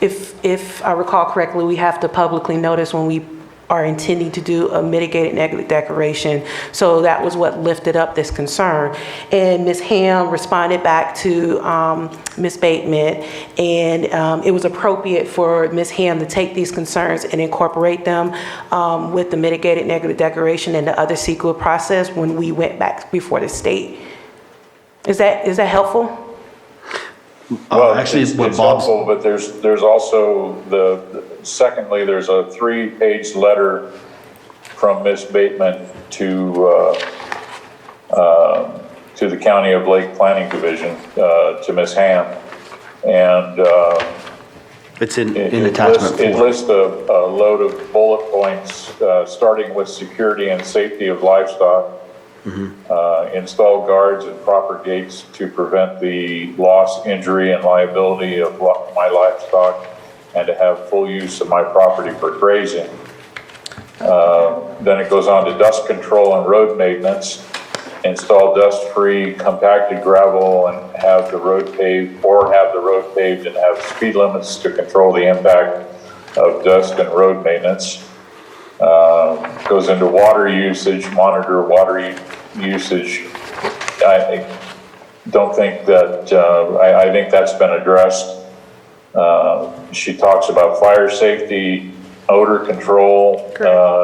If I recall correctly, we have to publicly notice when we are intending to do a mitigated negative declaration. So that was what lifted up this concern. And Ms. Ham responded back to Ms. Bateman, and it was appropriate for Ms. Ham to take these concerns and incorporate them with the mitigated negative declaration and the other CEQA process when we went back before the state. Is that helpful? Well, actually, it's what Bob's- helpful, but there's also secondly, there's a 3-page letter from Ms. Bateman to the County of Lake Planning Division, to Ms. Ham. And It's in attachment 4. it lists a load of bullet points, starting with security and safety of livestock. Install guards and proper gates to prevent the loss, injury, and liability of my livestock, and to have full use of my property for grazing. Then it goes on to dust control and road maintenance. Install dust-free compacted gravel and have the road paved, and have speed limits to control the impact of dust and road maintenance. Goes into water usage, monitor water usage. don't think that, I think that's been addressed. She talks about fire safety, odor control.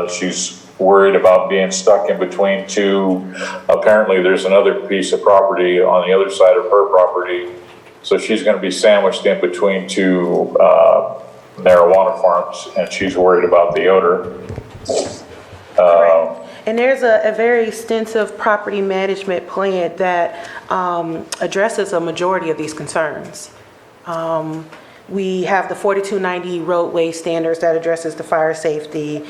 She's worried about being stuck in between two. Apparently, there's another piece of property on the other side of her property. So she's going to be sandwiched in between two marijuana farms, and she's worried about the odor. And there's a very extensive property management plan that addresses a majority of these concerns. We have the 4290 roadway standards that addresses the fire safety.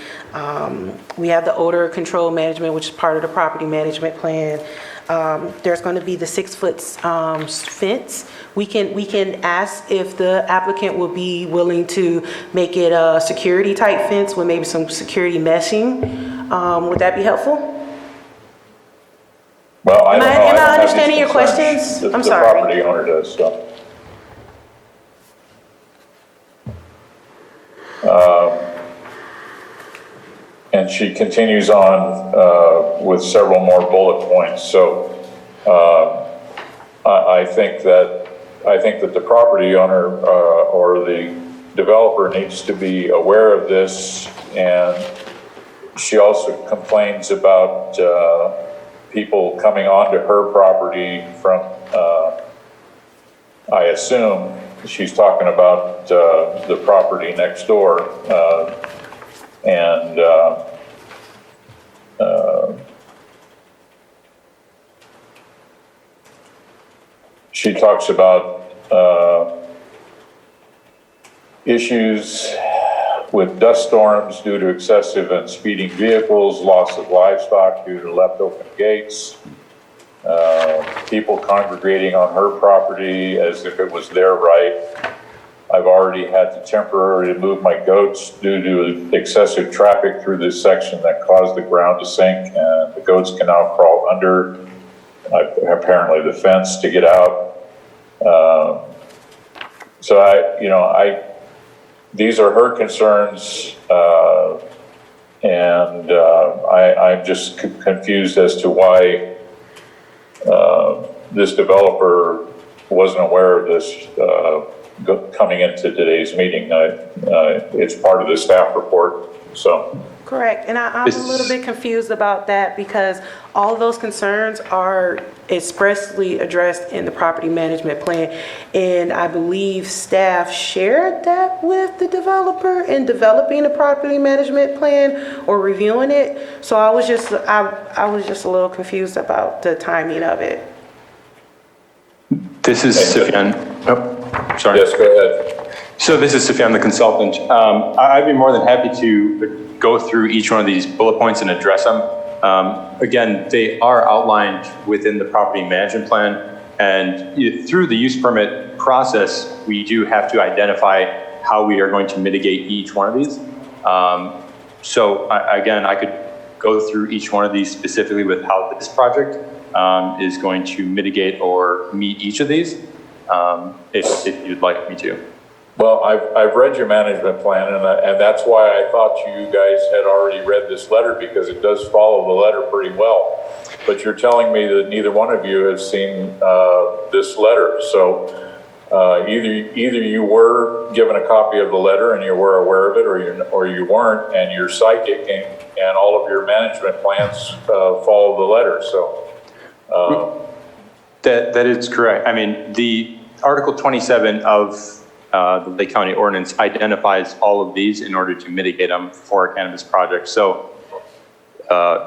We have the odor control management, which is part of the property management plan. There's going to be the 6-foot fence. We can ask if the applicant will be willing to make it a security type fence with maybe some security meshing. Would that be helpful? Well, I don't know. Am I don't have understanding these your concerns. questions? I'm The sorry. property owner does, so. And she continues on with several more bullet points. So I think that the property owner or the developer needs to be aware of this. And she also complains about people coming onto her property from, I assume she's talking about the property next door. She talks about issues with dust storms due to excessive and speeding vehicles, loss of livestock due to left open gates, people congregating on her property as if it was their right. I've already had to temporarily move my goats due to excessive traffic through this section that caused the ground to sink, and the goats can now crawl under, apparently, the fence to get out. These are her concerns, and I'm just confused as to why this developer wasn't aware of this coming into today's meeting. It's part of the staff report, so. Correct, and I'm a little bit confused about that because all of those concerns are expressly addressed in the property management plan. And I believe staff shared that with the developer in developing the property management plan or reviewing it. So I was just a little confused about the timing of it. This is Sufyan. Oh, sorry. Yes, go ahead. So this is Sufyan, the consultant. I'd be more than happy to go through each one of these bullet points and address them. Again, they are outlined within the property management plan, and through the use permit process, we do have to identify how we are going to mitigate each one of these. Again, I could go through each one of these specifically with how this project is going to mitigate or meet each of these, if you'd like me to. Well, I've read your management plan, and that's why I thought you guys had already read this letter, because it does follow the letter pretty well. But you're telling me that neither one of you has seen this letter. So either you were given a copy of the letter and you were aware of it, or you weren't, and you're psychic, and all of your management plans follow the letter. So that is correct. I mean, the Article 27 of the Lake County Ordinance identifies all of these in order to mitigate them for a cannabis project. So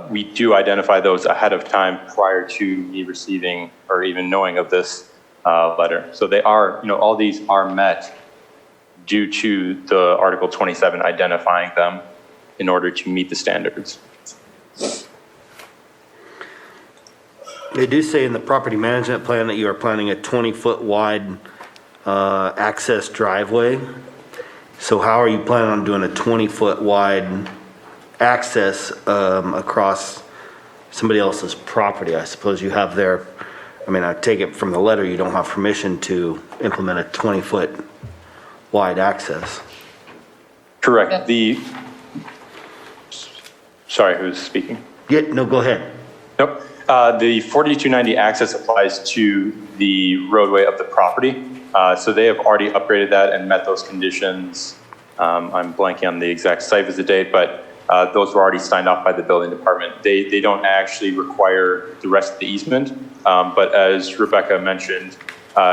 we do identify those ahead of time prior to me receiving or even knowing of this letter. So they are, all these are met due to the Article 27 identifying them in order to meet the standards. They do say in the property management plan that you are planning a 20-foot wide access driveway. So how are you planning on doing a 20-foot wide access across somebody else's property? I suppose you have their, I take it from the letter, you don't have permission to implement a 20-foot wide access. Correct. Sorry, who's speaking? Yeah, no, go ahead. Nope. The 4290 access applies to the roadway of the property. So they have already upgraded that and met those conditions. I'm blanking on the exact site visit date, but those were already signed off by the building department. They don't actually require the rest of the easement, but as Rebecca mentioned,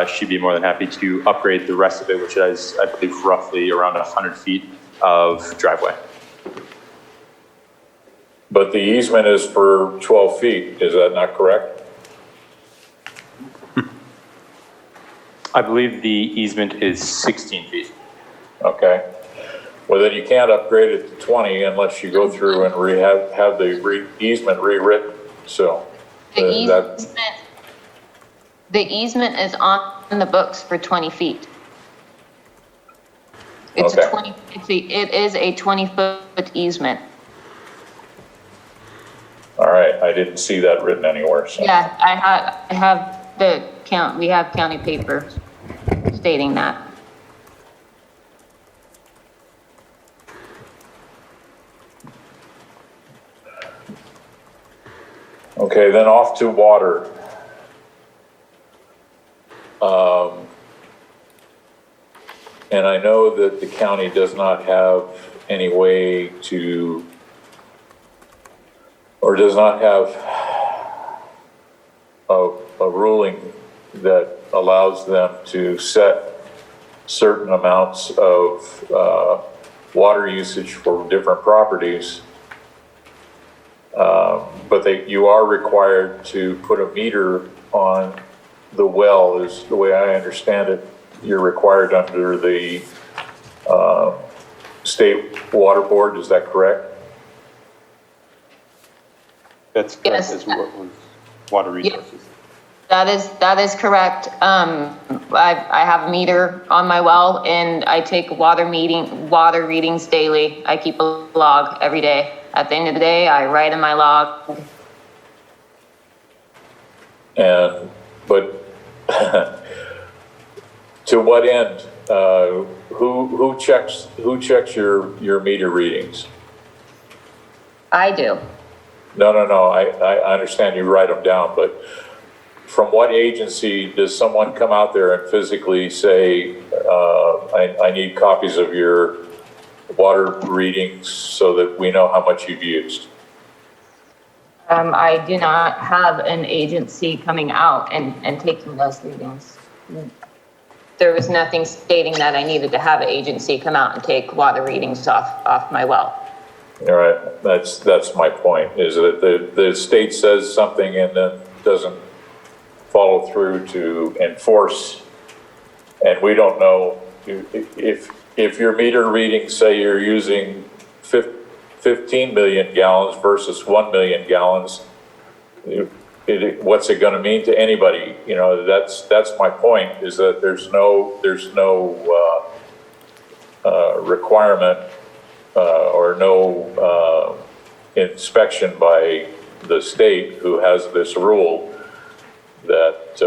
she'd be more than happy to upgrade the rest of it, which is, I believe, roughly around 100 feet of driveway. But the easement is for 12 feet, is that not correct? I believe the easement is 16 feet. Okay. Well, then you can't upgrade it to 20 unless you go through and have the easement rewritten, so. The easement is on the books for 20 feet. It's Okay. it is a 20-foot easement. All right, I didn't see that written anywhere, so. Yeah, I have we have county paper stating that. Okay, then off to water. And I know that the county does not have any way to, or does not have a ruling that allows them to set certain amounts of water usage for different properties. But you are required to put a meter on the well, is the way I understand it. You're required under the state water board, is that correct? That's correct. Yes. As water resources. That is correct. I have a meter on my well and I take water readings daily. I keep a log every day. At the end of the day, I write in my log. But to what end? Who checks your meter readings? I do. No. I understand you write them down, but from what agency does someone come out there and physically say, I need copies of your water readings so that we know how much you've used? I do not have an agency coming out and taking those readings. There was nothing stating that I needed to have an agency come out and take water readings off my well. All right, that's my point, is that the state says something and then doesn't follow through to enforce, and we don't know if your meter readings say you're using 15 million gallons versus 1 million gallons, what's it going to mean to anybody? You know, that's my point, is that there's no requirement or no inspection by the state, who has this rule that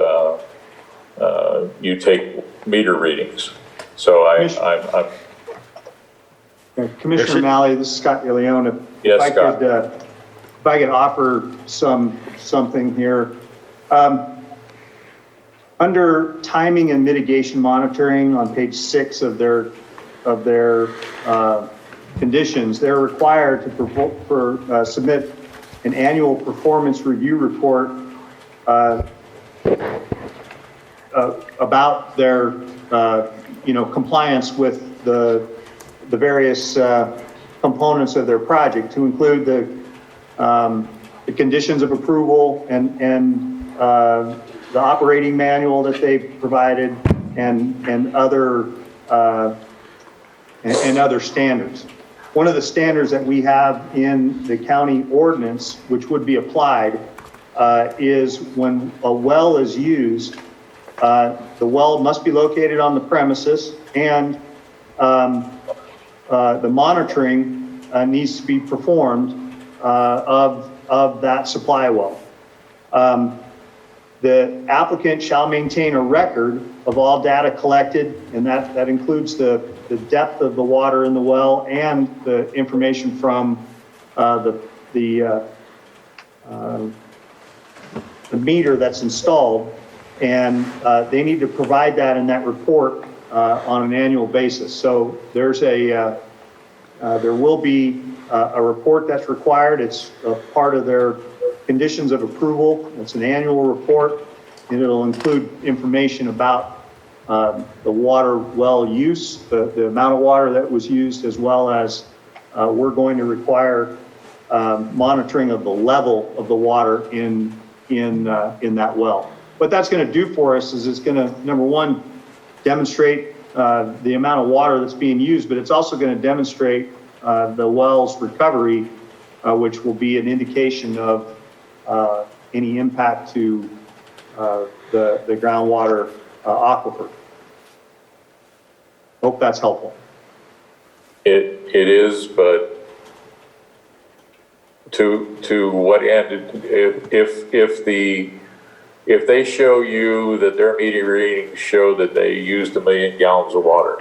you take meter readings. So I'm Commissioner Malley, this is Scott DeLeon. Yes, If Scott. if I could offer something here. Under timing and mitigation monitoring on page 6 of their conditions, they're required to submit an annual performance review report about their compliance with the various components of their project, to include the conditions of approval and the operating manual that they provided and other standards. One of the standards that we have in the county ordinance, which would be applied, is when a well is used, the well must be located on the premises, and the monitoring needs to be performed of that supply well. The applicant shall maintain a record of all data collected, and that includes the depth of the water in the well and the information from the meter that's installed, and they need to provide that in that report on an annual basis. So there's there will be a report that's required. It's a part of their conditions of approval. It's an annual report, and it'll include information about the water well use, the amount of water that was used, as well as we're going to require monitoring of the level of the water in that well. What that's going to do for us is it's going to, number one, demonstrate the amount of water that's being used, but it's also going to demonstrate the well's recovery, which will be an indication of any impact to the groundwater aquifer. Hope that's helpful. It is, but to what end? If they show you that their meter readings show that they used 1 million gallons of water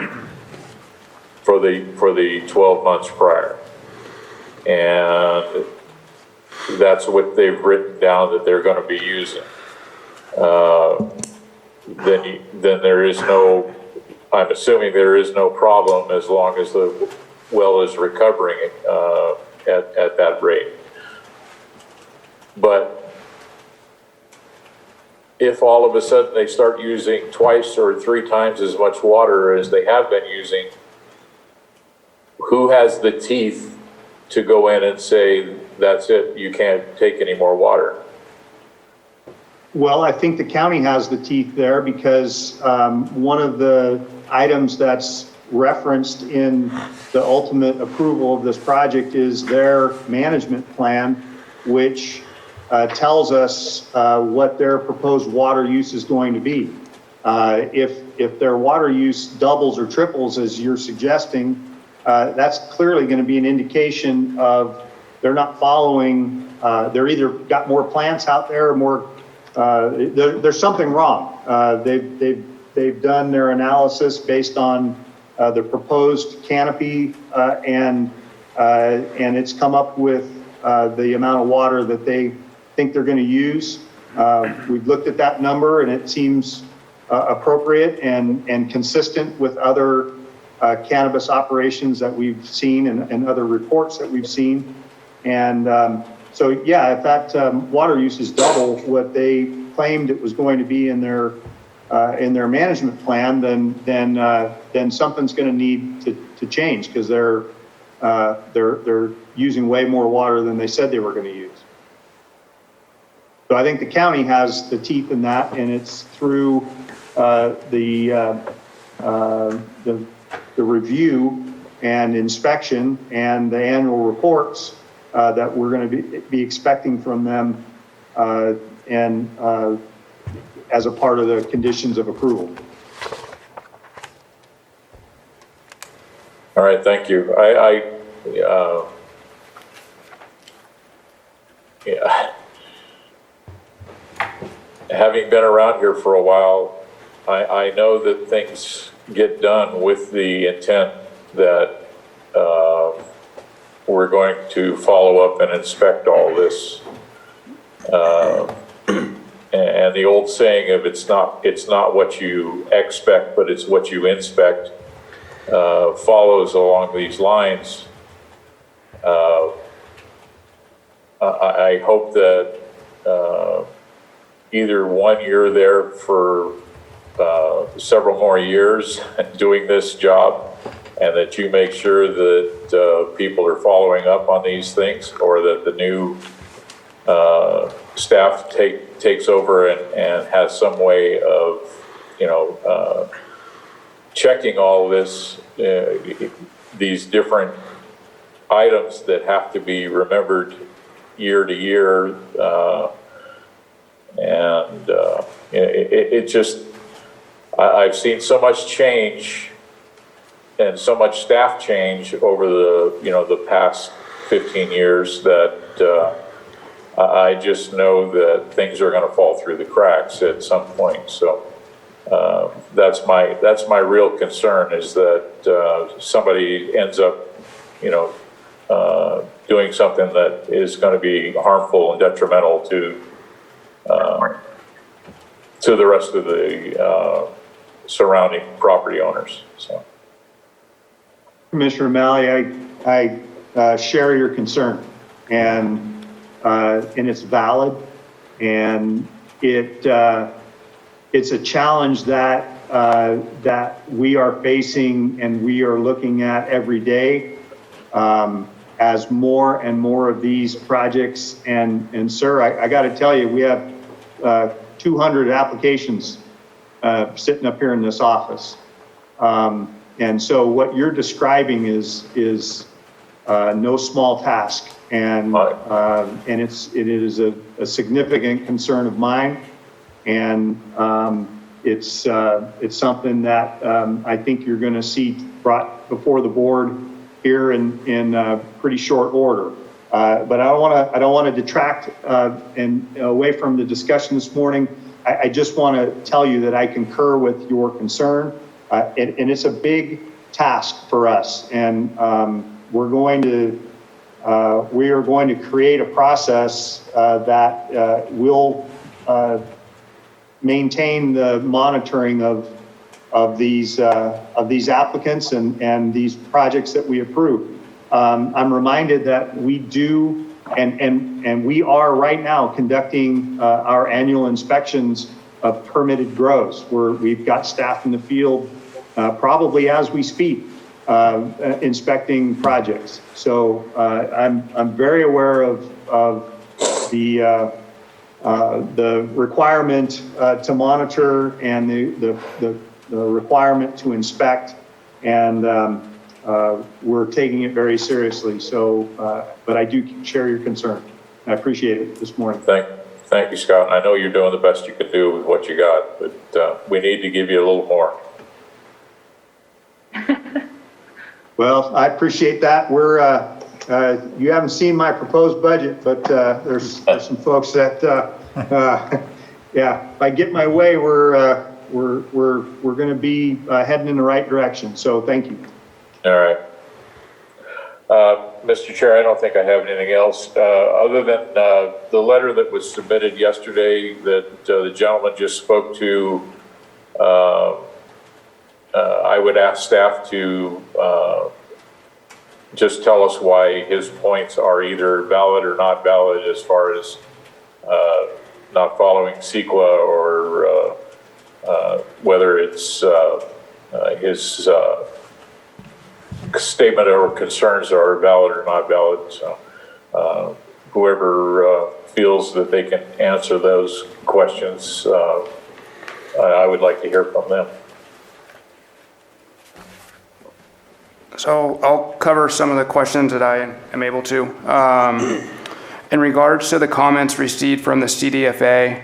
for the 12 months prior, and that's what they've written down that they're going to be using, then there is no, I'm assuming there is no problem as long as the well is recovering at that rate. But if all of a sudden they start using twice or 3 times as much water as they have been using, who has the teeth to go in and say, that's it, you can't take any more water? Well, I think the county has the teeth there because one of the items that's referenced in the ultimate approval of this project is their management plan, which tells us what their proposed water use is going to be. If their water use doubles or triples, as you're suggesting, that's clearly going to be an indication of they're not following, they're either got more plants out there or more, there's something wrong. They've done their analysis based on the proposed canopy and it's come up with the amount of water that they think they're going to use. We've looked at that number and it seems appropriate and consistent with other cannabis operations that we've seen and other reports that we've seen. And so, yeah, if that water use is double what they claimed it was going to be in their management plan, then something's going to need to change because they're using way more water than they said they were going to use. So I think the county has the teeth in that, and it's through the review and inspection and the annual reports that we're going to be expecting from them and as a part of the conditions of approval. All right, thank you. Yeah. Having been around here for a while, I know that things get done with the intent that we're going to follow up and inspect all this. And the old saying of it's not what you expect, but it's what you inspect follows along these lines. I hope that either one, you're there for several more years doing this job, and that you make sure that people are following up on these things, or that the new staff takes over and has some way of, checking all this, these different items that have to be remembered year to year. It just, I've seen so much change and so much staff change over the past 15 years that I just know that things are going to fall through the cracks at some point. So that's my real concern, is that somebody ends up, doing something that is going to be harmful and detrimental to to the rest of the surrounding property owners, so. Commissioner O'Malley, I share your concern, and it's valid, and it's a challenge that we are facing and we are looking at every day as more and more of these projects. And sir, I got to tell you, we have 200 applications sitting up here in this office. And so what you're describing is no small task, and it is a significant concern of mine, and it's something that I think you're going to see brought before the board here in pretty short order. But I don't want to detract and away from the discussion this morning. I just want to tell you that I concur with your concern. And it's a big task for us, and we are going to create a process that will maintain the monitoring of these applicants and these projects that we approve. I'm reminded that we do and we are right now conducting our annual inspections of permitted grows, where we've got staff in the field probably as we speak, inspecting projects. So I'm very aware of the requirement to monitor and the requirement to inspect, and we're taking it very seriously. So, but I do share your concern. I appreciate it this morning. Thank you, Scott. I know you're doing the best you can do with what you got, but we need to give you a little more. Well, I appreciate that. We're, you haven't seen my proposed budget, but there's some folks that, yeah, if I get my way, we're going to be heading in the right direction. So thank you. All right. Mr. Chair, I don't think I have anything else other than the letter that was submitted yesterday that the gentleman just spoke to. I would ask staff to just tell us why his points are either valid or not valid as far as not following CEQA, or whether it's his statement or concerns are valid or not valid. So whoever feels that they can answer those questions, I would like to hear from them. So I'll cover some of the questions that I am able to. In regards to the comments received from the CDFA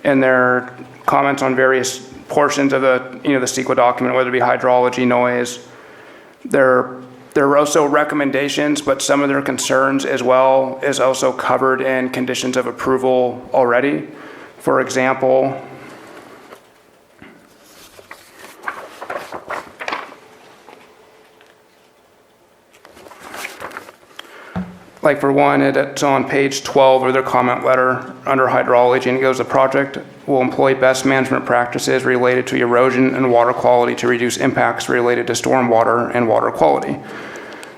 and their comments on various portions of the CEQA document, whether it be hydrology, noise, there are also recommendations, but some of their concerns as well is also covered in conditions of approval already. For example, like for one, it's on page 12 of their comment letter under hydrology, and it goes, the project will employ best management practices related to erosion and water quality to reduce impacts related to stormwater and water quality.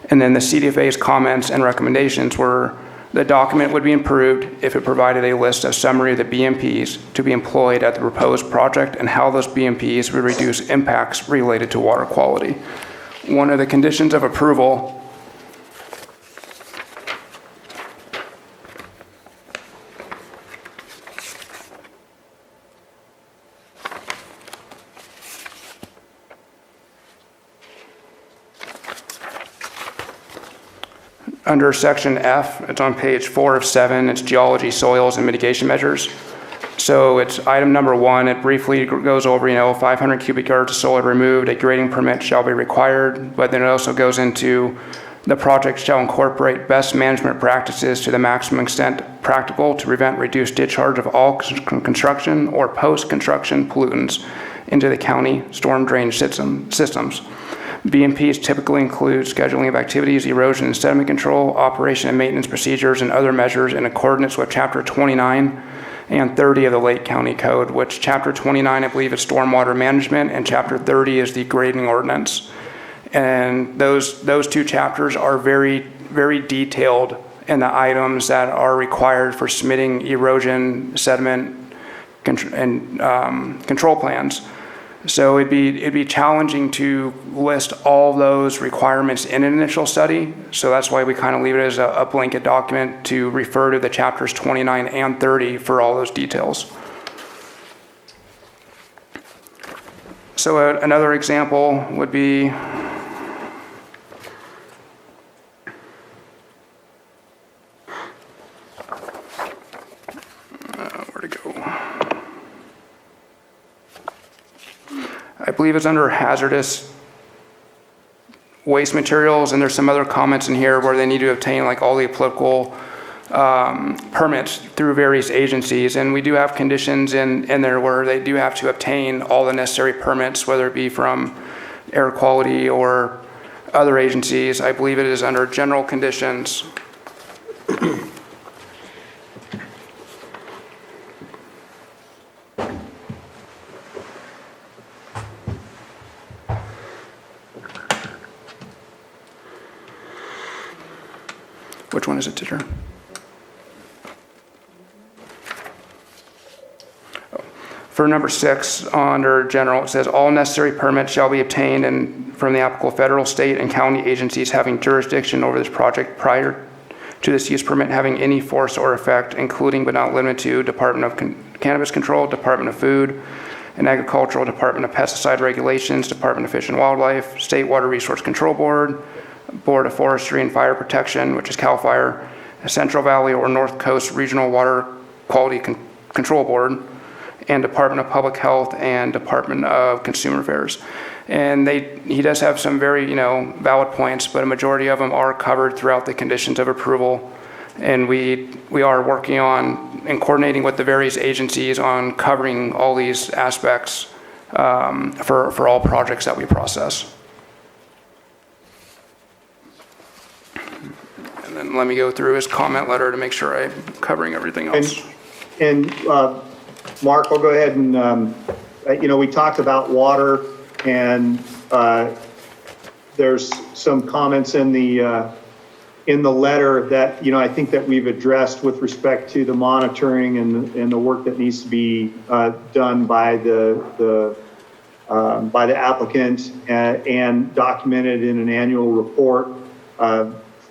And then the CDFA's comments and recommendations were the document would be improved if it provided a list of summary of the BMPs to be employed at the proposed project and how those BMPs would reduce impacts related to water quality. One of the conditions of approval under section F, it's on page 4 of 7, it's geology, soils, and mitigation measures. So it's item number 1, it briefly goes over, 500 cubic yards of soil removed, a grading permit shall be required, but then it also goes into the project shall incorporate best management practices to the maximum extent practical to prevent reduced discharge of all construction or post-construction pollutants into the county storm drainage systems. BMPs typically include scheduling of activities, erosion and sediment control, operation and maintenance procedures, and other measures in accordance with Chapter 29 and 30 of the Lake County Code, which Chapter 29, I believe, is stormwater management, and Chapter 30 is the grading ordinance. And those two chapters are very, very detailed in the items that are required for submitting erosion, sediment, and control plans. So it'd be challenging to list all those requirements in an initial study. So that's why we kind of leave it as a blanket document to refer to the chapters 29 and 30 for all those details. So another example would be where to go? I believe it's under hazardous waste materials, and there's some other comments in here where they need to obtain like all the applicable permits through various agencies. And we do have conditions in there where they do have to obtain all the necessary permits, whether it be from air quality or other agencies. I believe it is under general conditions. Which one is it, Titter? For number 6, under general, it says all necessary permits shall be obtained from the applicable federal, state, and county agencies having jurisdiction over this project prior to this use permit having any force or effect, including but not limited to Department of Cannabis Control, Department of Food and Agricultural, Department of Pesticide Regulations, Department of Fish and Wildlife, State Water Resource Control Board, Board of Forestry and Fire Protection, which is CAL FIRE, Central Valley or North Coast Regional Water Quality Control Board, and Department of Public Health and Department of Consumer Affairs. And he does have some very, valid points, but a majority of them are covered throughout the conditions of approval. And we are working on and coordinating with the various agencies on covering all these aspects for all projects that we process. And then let me go through his comment letter to make sure I'm covering everything else. And Mark, I'll go ahead and, we talked about water, and there's some comments in the letter that, I think that we've addressed with respect to the monitoring and the work that needs to be done by the applicant and documented in an annual report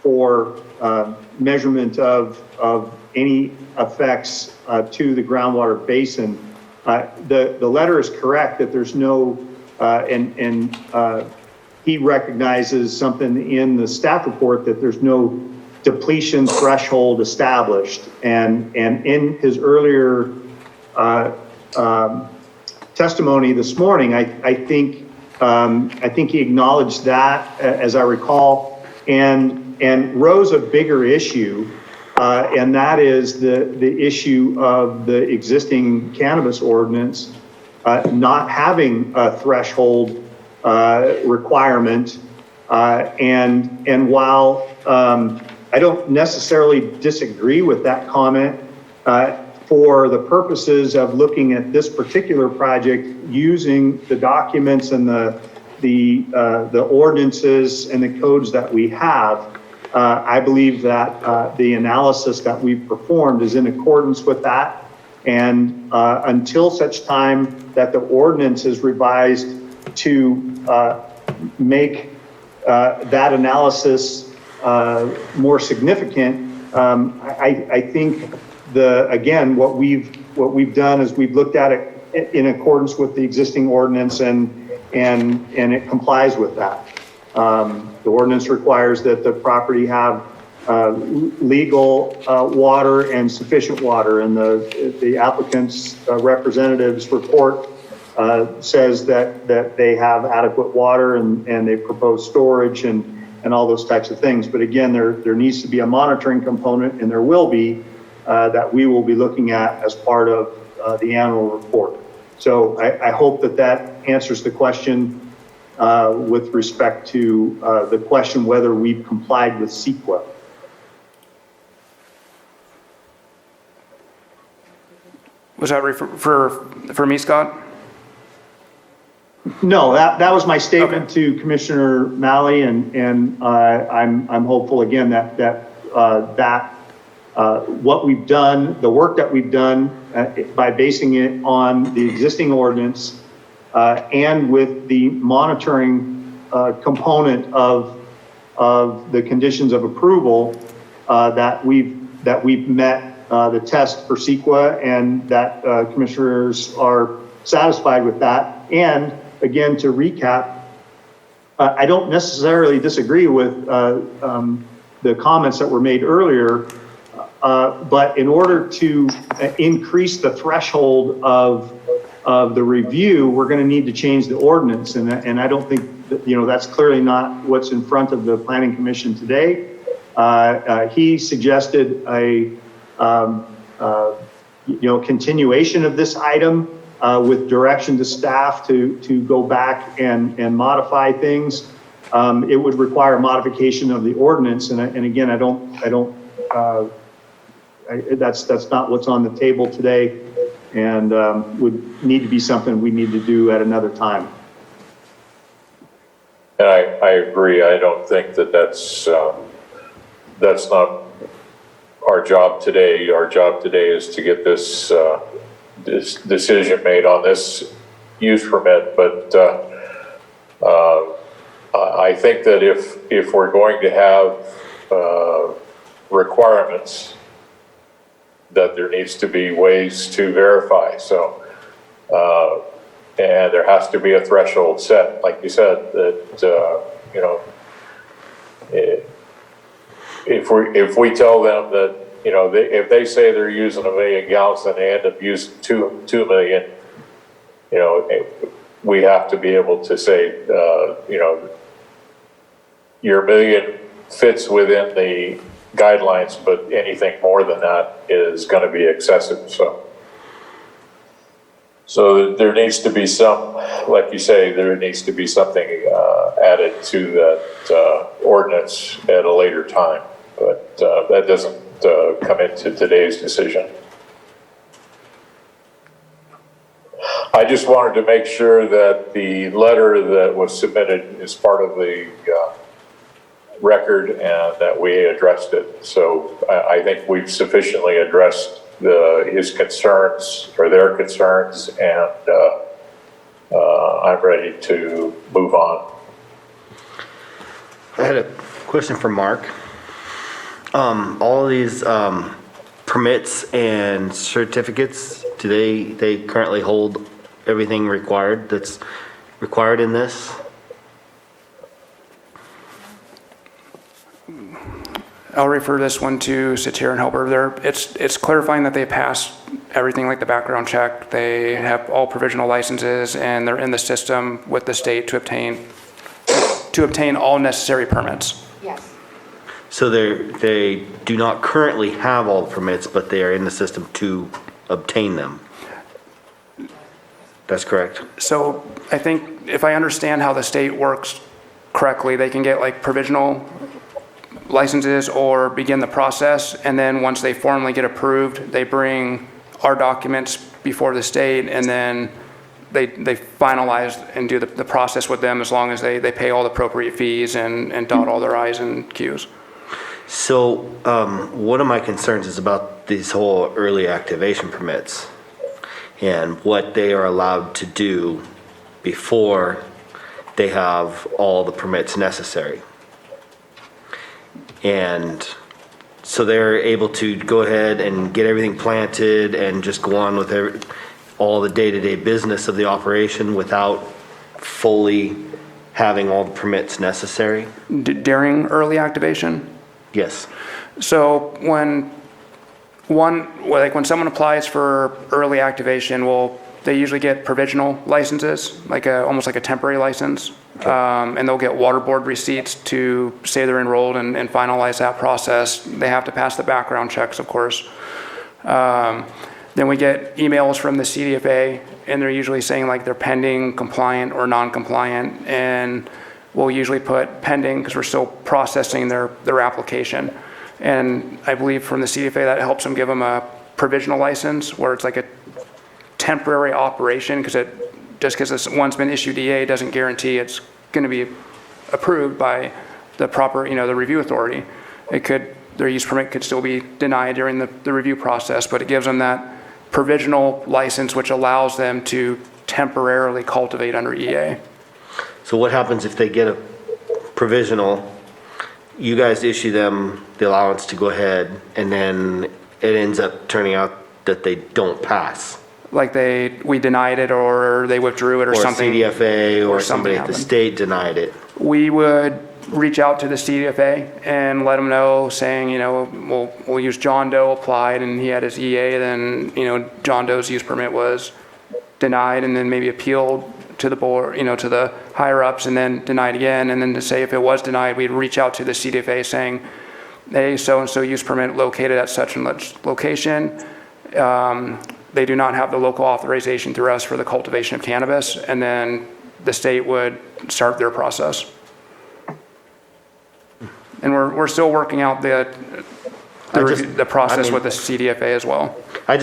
for measurement of any effects to the groundwater basin. The letter is correct that there's no, and he recognizes something in the staff report that there's no depletion threshold established. And in his earlier testimony this morning, I think he acknowledged that, as I recall, and rose a bigger issue, and that is the issue of the existing cannabis ordinance not having a threshold requirement. And while I don't necessarily disagree with that comment, for the purposes of looking at this particular project, using the documents and the ordinances and the codes that we have, I believe that the analysis that we've performed is in accordance with that. And until such time that the ordinance is revised to make that analysis more significant, I think again, what we've done is we've looked at it in accordance with the existing ordinance, and it complies with that. The ordinance requires that the property have legal water and sufficient water, and the applicant's representative's report says that they have adequate water and they propose storage and all those types of things. But again, there needs to be a monitoring component, and there will be, that we will be looking at as part of the annual report. So I hope that answers the question with respect to the question whether we've complied with CEQA. Was that for me, Scott? No, that was my statement to Commissioner Malley, and I'm hopeful again that what we've done, the work that we've done by basing it on the existing ordinance and with the monitoring component of the conditions of approval, that we've met the test for CEQA, and that commissioners are satisfied with that. And again, to recap, I don't necessarily disagree with the comments that were made earlier, but in order to increase the threshold of the review, we're going to need to change the ordinance. And I don't think that, that's clearly not what's in front of the Planning Commission today. He suggested a continuation of this item with direction to staff to go back and modify things. It would require modification of the ordinance, and again, that's not what's on the table today, and would need to be something we need to do at another time. And I agree. I don't think that's not our job today. Our job today is to get this decision made on this use permit. But I think that if we're going to have requirements, that there needs to be ways to verify. So, and there has to be a threshold set, like you said, that if we tell them that, if they say they're using 1 million gallons and they end up using 2 million, we have to be able to say, your 1 million fits within the guidelines, but anything more than that is going to be excessive. So there needs to be some, like you say, there needs to be something added to that ordinance at a later time, but that doesn't come into today's decision. I just wanted to make sure that the letter that was submitted is part of the record and that we addressed it. So I think we've sufficiently addressed his concerns or their concerns, and I'm ready to move on. I had a question for Mark. All of these permits and certificates, do they currently hold everything required that's required in this? I'll refer this one to Satir and Helper. It's clarifying that they passed everything like the background check. They have all provisional licenses, and they're in the system with the state to obtain all necessary permits. Yes. So they do not currently have all the permits, but they are in the system to obtain them. That's correct? So I think if I understand how the state works correctly, they can get like provisional licenses or begin the process, and then once they formally get approved, they bring our documents before the state, and then they finalize and do the process with them, as long as they pay all the appropriate fees and dot all their I's and Q's. So one of my concerns is about these whole early activation permits and what they are allowed to do before they have all the permits necessary. And so they're able to go ahead and get everything planted and just go on with all the day-to-day business of the operation without fully having all the permits necessary? During early activation? Yes. So when someone applies for early activation, they usually get provisional licenses, almost like a temporary license. Okay. And they'll get water board receipts to say they're enrolled and finalize that process. They have to pass the background checks, of course. Then we get emails from the CDFA, and they're usually saying they're pending, compliant, or non-compliant. And we'll usually put pending because we're still processing their application. And I believe from the CDFA that helps them give them a provisional license, where it's like a temporary operation, because just because this one's been issued EA doesn't guarantee it's going to be approved by the proper, the review authority. Their use permit could still be denied during the review process, but it gives them that provisional license, which allows them to temporarily cultivate under EA. So what happens if they get a provisional, you guys issue them the allowance to go ahead, and then it ends up turning out that they don't pass? Like we denied it, or they withdrew it, or something. Or CDFA, or somebody at the happened. state denied it. We would reach out to the CDFA and let them know, saying, we'll use John Doe applied and he had his EA, then, John Doe's use permit was denied, and then maybe appealed to the board, to the higher ups, and then denied again. And then to say if it was denied, we'd reach out to the CDFA saying, hey, so-and-so use permit located at such and such location. They do not have the local authorization through us for the cultivation of cannabis, and then the state would start their process. And we're still working out the process with the CDFA as well. I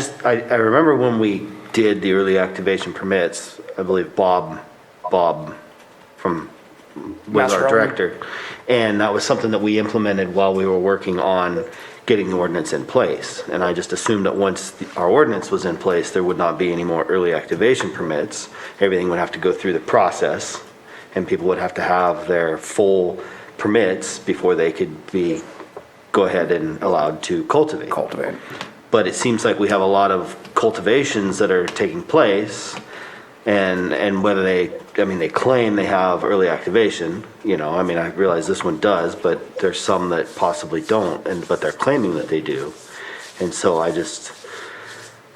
remember when we did the early activation permits, I believe Bob from was our Master director, and that was something that we implemented while we were working on getting the ordinance in place. And I just assumed that once our ordinance was in place, there would not be any more early activation permits. Everything would have to go through the process, and people would have to have their full permits before they could go ahead and allowed to cultivate. But it seems like we have a lot of cultivations that are taking place, and whether they claim they have early activation, I realize this one does, but there's some that possibly don't, but they're claiming that they do. And so I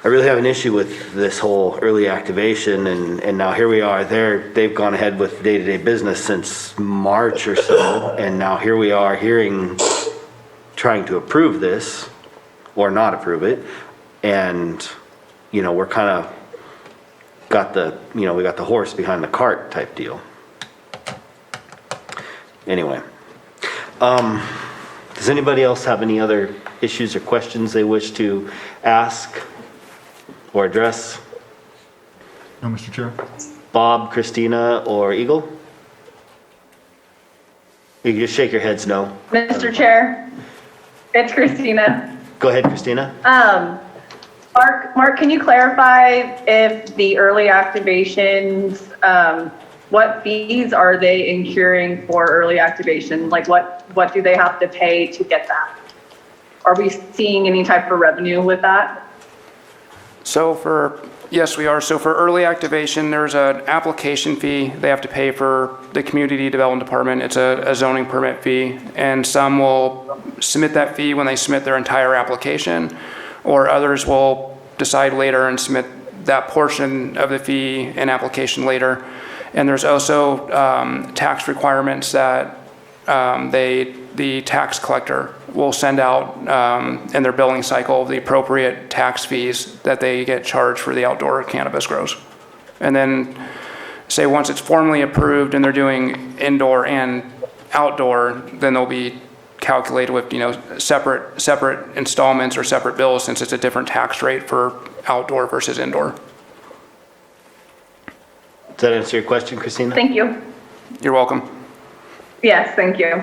really have an issue with this whole early activation, and now here we are, they've gone ahead with day-to-day business since March or so, and now here we are trying to approve this, or not approve it, and, we're kind of we got the horse behind the cart type deal. Anyway, does anybody else have any other issues or questions they wish to ask or address? No, Mr. Chair. Bob, Christina, or Eagle? You can just shake your heads no. Mr. Chair, it's Christina. Go ahead, Christina. Mark, can you clarify if the early activations, what fees are they incurring for early activation? Like what do they have to pay to get that? Are we seeing any type of revenue with that? Yes, we are. So for early activation, there's an application fee they have to pay for the community development department. It's a zoning permit fee, and some will submit that fee when they submit their entire application, or others will decide later and submit that portion of the fee and application later. And there's also tax requirements that the tax collector will send out in their billing cycle the appropriate tax fees that they get charged for the outdoor cannabis grows. And then say once it's formally approved and they're doing indoor and outdoor, then they'll be calculated with separate installments or separate bills, since it's a different tax rate for outdoor versus indoor. Does that answer your question, Christina? Thank you. You're welcome. Yes, thank you.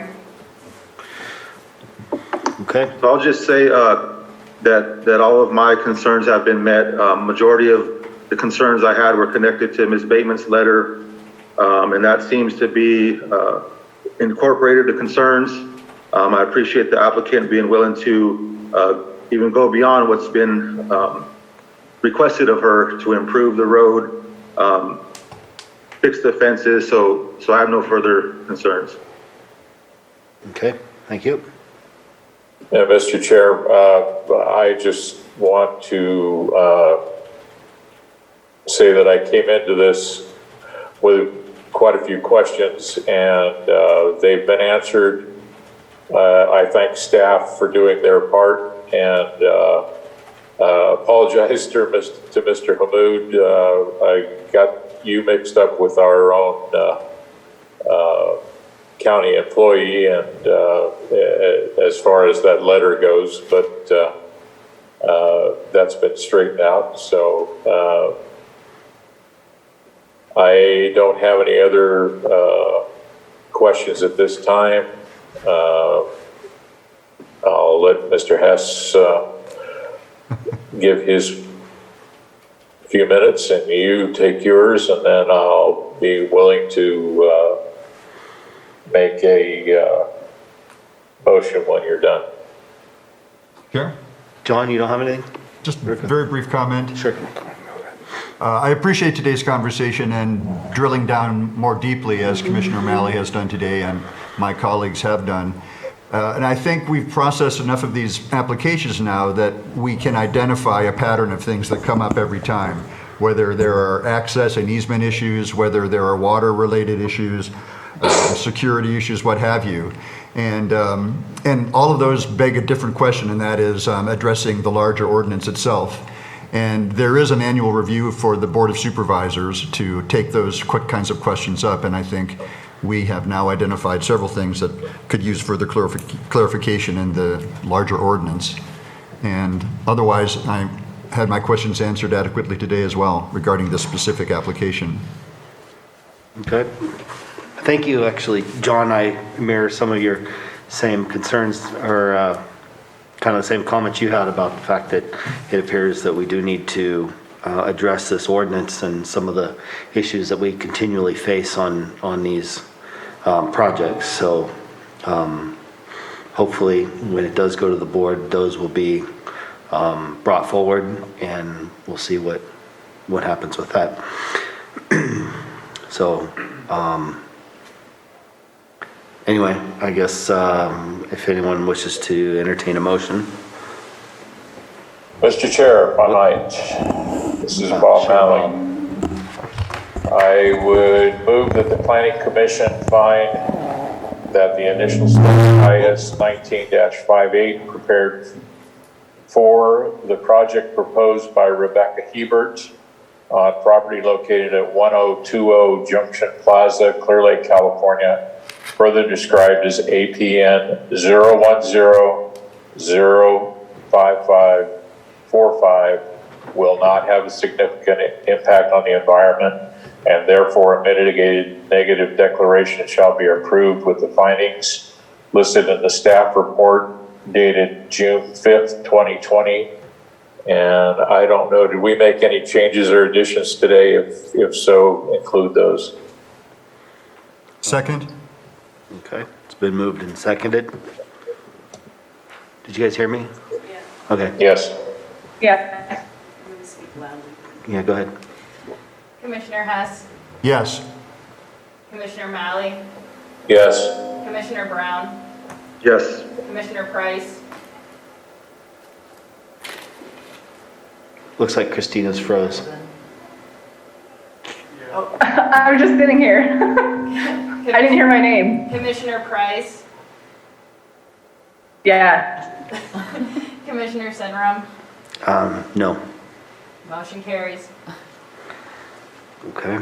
Okay. So I'll just say that all of my concerns have been met. Majority of the concerns I had were connected to Ms. Bateman's letter, and that seems to be incorporated the concerns. I appreciate the applicant being willing to even go beyond what's been requested of her to improve the road, fix the fences, so I have no further concerns. Okay, thank you. Yeah, Mr. Chair, I just want to say that I came into this with quite a few questions, and they've been answered. I thank staff for doing their part, and apologize to Mr. Hammoud. I got you mixed up with our own county employee, and as far as that letter goes, but that's been straightened out. So I don't have any other questions at this time. I'll let Mr. Hess give his few minutes and you take yours, and then I'll be willing to make a motion when you're done. Chair? John, you don't have anything? Just a very brief comment. Sure. I appreciate today's conversation and drilling down more deeply, as Commissioner O'Malley has done today and my colleagues have done. And I think we've processed enough of these applications now that we can identify a pattern of things that come up every time, whether there are access and easement issues, whether there are water-related issues, security issues, what have you. And all of those beg a different question, and that is addressing the larger ordinance itself. And there is an annual review for the Board of Supervisors to take those quick kinds of questions up, and I think we have now identified several things that could use further clarification in the larger ordinance. And otherwise, I had my questions answered adequately today as well regarding this specific application. Okay. Thank you, actually. John, I mirror some of your same concerns, or kind of the same comments you had about the fact that it appears that we do need to address this ordinance and some of the issues that we continually face on these projects. So hopefully when it does go to the board, those will be brought forward, and we'll see what happens with that. So anyway, I guess if anyone wishes to entertain a motion. Mr. Chair, if I might, this is Bob Malley. I would move that the Planning Commission find that the initial study IS 19-58 prepared for the project proposed by Rebecca Hebert on property located at 1020 Junction Plaza, Clear Lake, California, further described as APN 010-05545, will not have a significant impact on the environment, and therefore a mitigated negative declaration shall be approved with the findings listed in the staff report dated June 5th, 2020. And I don't know, did we make any changes or additions today? If so, include those. Second? Okay, it's been moved and seconded. Did you guys hear me? Yeah. Okay, Yes. Yeah. I'm going to speak loudly. yeah, go ahead. Commissioner Hess, Yes. Commissioner Malley, Yes. Commissioner Brown, Yes. Commissioner Price, Looks like Christina's froze. I was just sitting here. I didn't hear my name. Commissioner Price, Yeah. Commissioner Sunrum. No. Motion carries. Okay.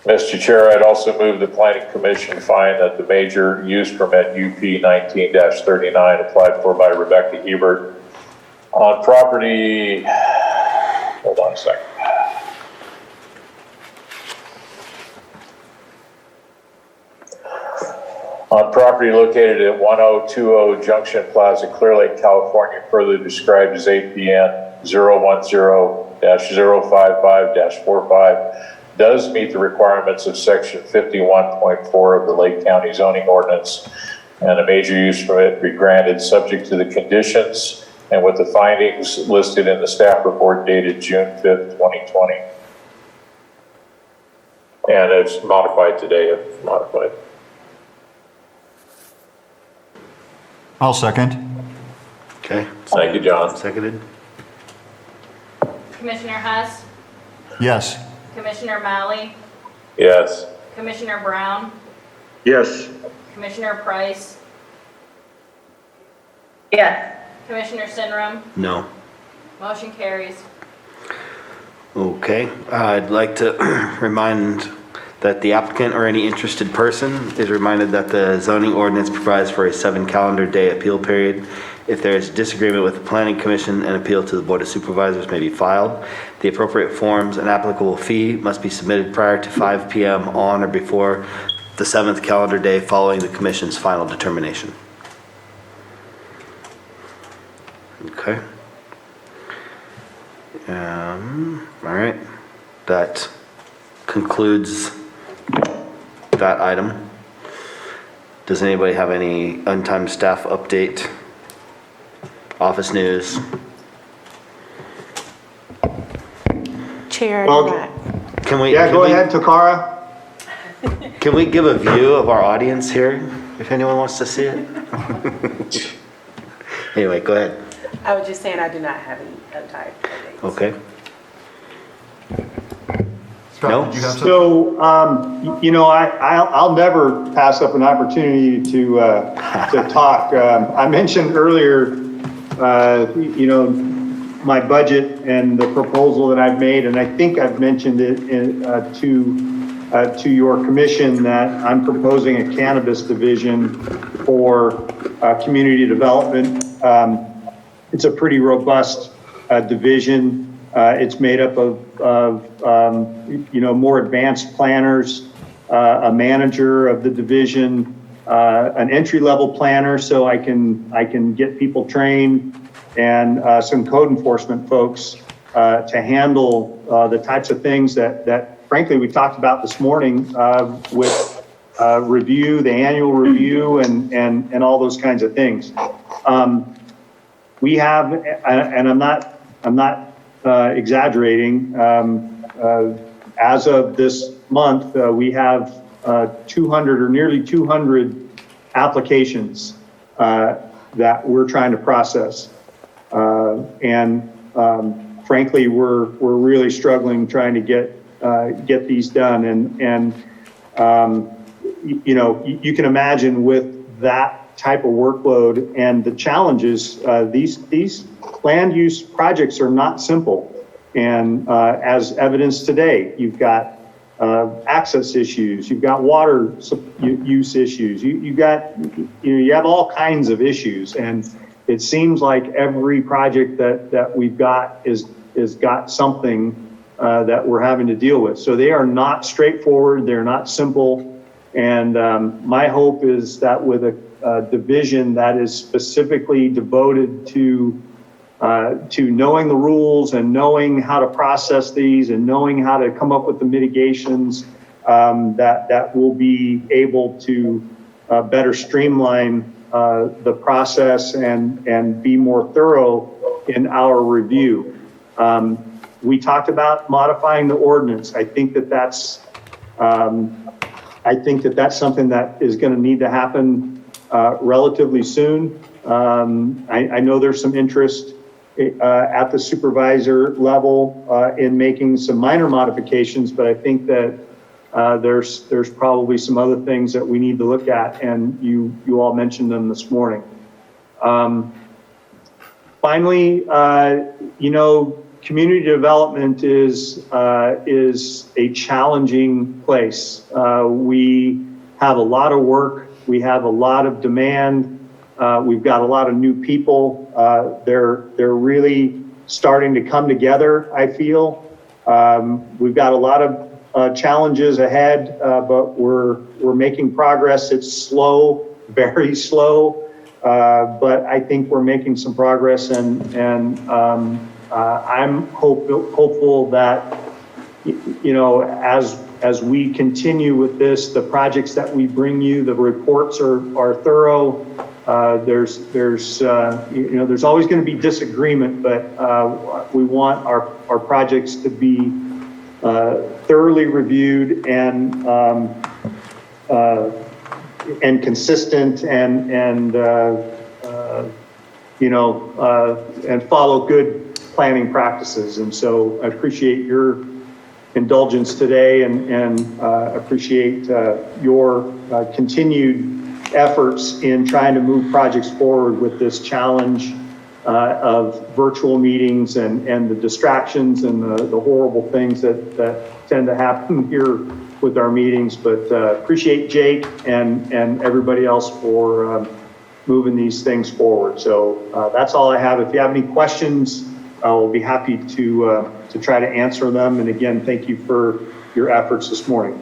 Mr. Chair, I'd also move the Planning Commission find that the major use permit UP 19-39 applied for by Rebecca Hebert on property, hold on a second. On property located at 1020 Junction Plaza, Clear Lake, California, further described as APN 010-055-45, does meet the requirements of section 51.4 of the Lake County zoning ordinance, and a major use permit be granted subject to the conditions and with the findings listed in the staff report dated June 5th, 2020. And it's modified today, if modified. I'll second. Okay. Thank you, John. Seconded. Commissioner Hess, Yes. Commissioner Malley, Yes. Commissioner Brown, Yes. Commissioner Price, Yes. Commissioner Sunrum. No. Motion carries. Okay, I'd like to remind that the applicant or any interested person is reminded that the zoning ordinance provides for a 7 calendar day appeal period, If there is disagreement with the Planning Commission, an appeal to the Board of Supervisors may be filed. The appropriate forms and applicable fee must be submitted prior to 5 p.m. on or before the 7th calendar day following the Commission's final determination. Okay. All right. That concludes that item. Does anybody have any untimed staff update? Office news? Chair, I do Well, not. Can we? Yeah, can go we- ahead, Takara. Can we give a view of our audience here, if anyone wants to see it? Anyway, go ahead. I was just saying I do not have any untied updates. Okay. Scott, No? did you have something? So, I'll never pass up an opportunity to talk. I mentioned earlier, my budget and the proposal that I've made, and I think I've mentioned it to your commission that I'm proposing a cannabis division for community development. It's a pretty robust division. It's made up of more advanced planners, a manager of the division, an entry-level planner so I can get people trained, and some code enforcement folks to handle the types of things that frankly we talked about this morning with review, the annual review, and all those kinds of things. We have, and I'm not exaggerating. As of this month, we have 200 or nearly 200 applications that we're trying to process. Frankly, we're really struggling trying to get these done. You can imagine with that type of workload and the challenges, these land use projects are not simple. And as evidenced today, you've got access issues, you've got water use issues, you have all kinds of issues. And it seems like every project that we've got is got something that we're having to deal with. So they are not straightforward, they're not simple. And my hope is that with a division that is specifically devoted to knowing the rules and knowing how to process these and knowing how to come up with the mitigations, that we'll be able to better streamline the process and be more thorough in our review. We talked about modifying the ordinance. I think that that's something that is going to need to happen relatively soon. I know there's some interest at the supervisor level in making some minor modifications, but I think that there's probably some other things that we need to look at, and you all mentioned them this morning. Finally, community development is a challenging place. We have a lot of work. We have a lot of demand. We've got a lot of new people. They're really starting to come together, I feel. We've got a lot of challenges ahead, but we're making progress. It's slow, very slow, but I think we're making some progress, and I'm hopeful that, as we continue with this, the projects that we bring you, the reports are thorough. There's always going to be disagreement, but we want our projects to be thoroughly reviewed and consistent and follow good planning practices. And so I appreciate your indulgence today and appreciate your continued efforts in trying to move projects forward with this challenge of virtual meetings and the distractions and the horrible things that tend to happen here with our meetings. But appreciate Jake and everybody else for moving these things forward. So that's all I have. If you have any questions, I'll be happy to try to answer them. And again, thank you for your efforts this morning.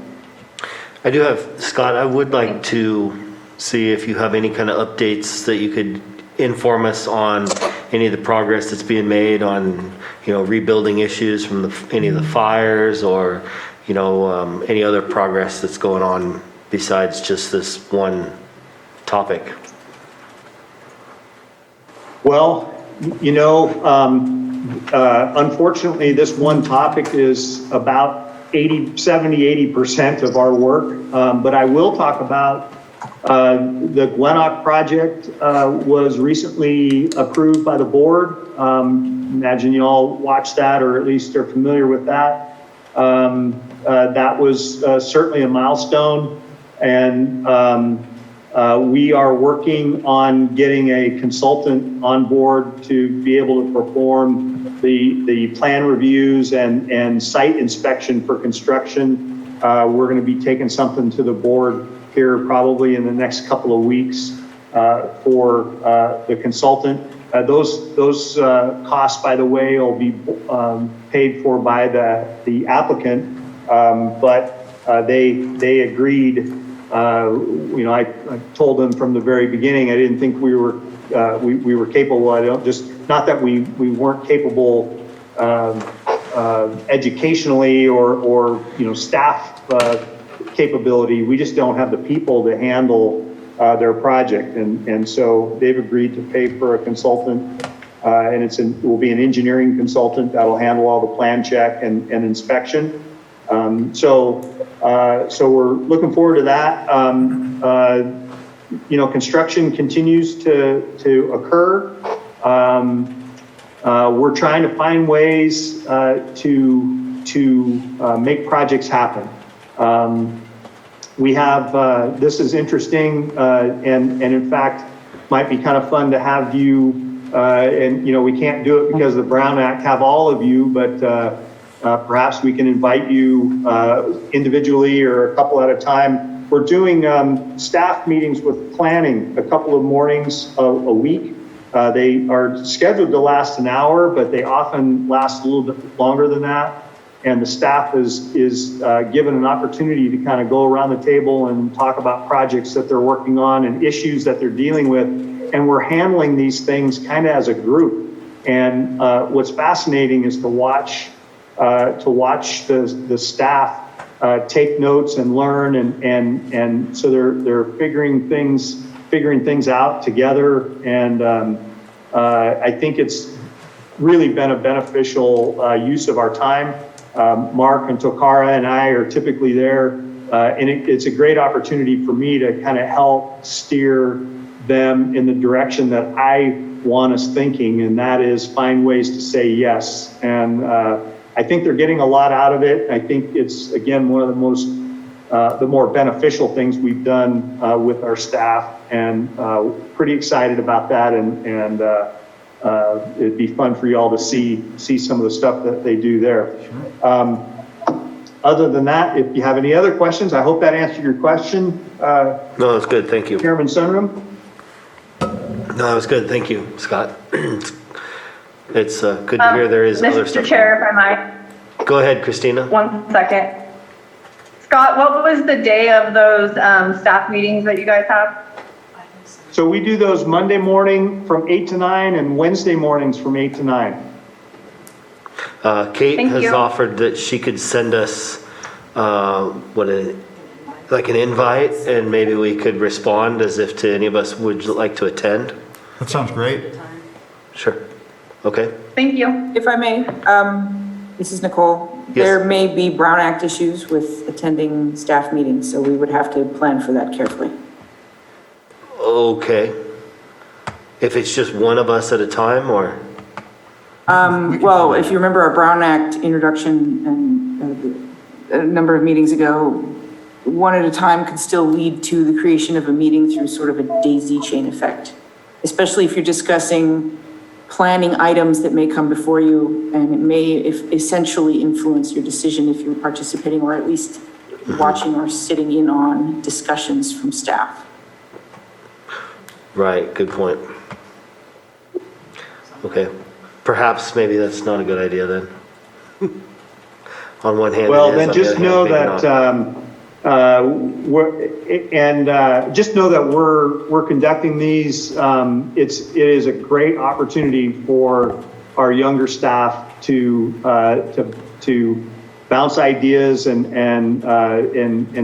I do have, Scott, I would like to see if you have any kind of updates that you could inform us on any of the progress that's being made on, rebuilding issues from any of the fires, or, any other progress that's going on besides just this one topic. Well, unfortunately, this one topic is about 80% of our work. But I will talk about the Glenrock project was recently approved by the board. Imagine you all watched that, or at least are familiar with that. That was certainly a milestone, and we are working on getting a consultant on board to be able to perform the plan reviews and site inspection for construction. We're going to be taking something to the board here probably in the next couple of weeks for the consultant. Those costs, by the way, will be paid for by the applicant, but they agreed. I told them from the very beginning, I didn't think we were capable. Not that we weren't capable educationally or staff capability. We just don't have the people to handle their project, and so they've agreed to pay for a consultant, and it will be an engineering consultant that'll handle all the plan check and inspection. So we're looking forward to that. Construction continues to occur. We're trying to find ways to make projects happen. We have, this is interesting, and in fact, might be kind of fun to have you, and we can't do it because of the Brown Act, have all of you, but perhaps we can invite you individually or a couple at a time. We're doing staff meetings with planning a couple of mornings a week. They are scheduled to last an hour, but they often last a little bit longer than that. And the staff is given an opportunity to kind of go around the table and talk about projects that they're working on and issues that they're dealing with. And we're handling these things kind of as a group. And what's fascinating is to watch the staff take notes and learn, and so they're figuring things out together. And I think it's really been a beneficial use of our time. Mark and Tokara and I are typically there, and it's a great opportunity for me to kind of help steer them in the direction that I want us thinking, and that is find ways to say yes. And I think they're getting a lot out of it. I think it's, again, one of the more beneficial things we've done with our staff, and pretty excited about that. And it'd be fun for you all to see some of the stuff that they do there. Other than that, if you have any other questions, I hope that answered your question. No, that's good. Thank you. Chairman Sunrum? No, that was good. Thank you, Scott. It's good to hear there is other stuff. Mr. Chair, if I might. Go ahead, Christina. 1 second. Scott, what was the day of those staff meetings that you guys have? So we do those Monday morning from 8 to 9 and Wednesday mornings from 8 to 9. Kate Thank has you. offered that she could send us like an invite, and maybe we could respond as if to any of us would like to attend. That sounds great. Sure. Okay. Thank you. If I may, this is Nicole. Yes. There may be Brown Act issues with attending staff meetings, so we would have to plan for that carefully. Okay. If it's just one of us at a time, or? Well, if you remember our Brown Act introduction and a number of meetings ago, one at a time could still lead to the creation of a meeting through sort of a daisy chain effect, especially if you're discussing planning items that may come before you, and it may essentially influence your decision if you're participating or at least watching or sitting in on discussions from staff. Right, good point. Okay, perhaps maybe that's not a good idea then. On one hand, Well, it is, then on the just other know hand, maybe that, not. just know that we're conducting these. It is a great opportunity for our younger staff to bounce ideas and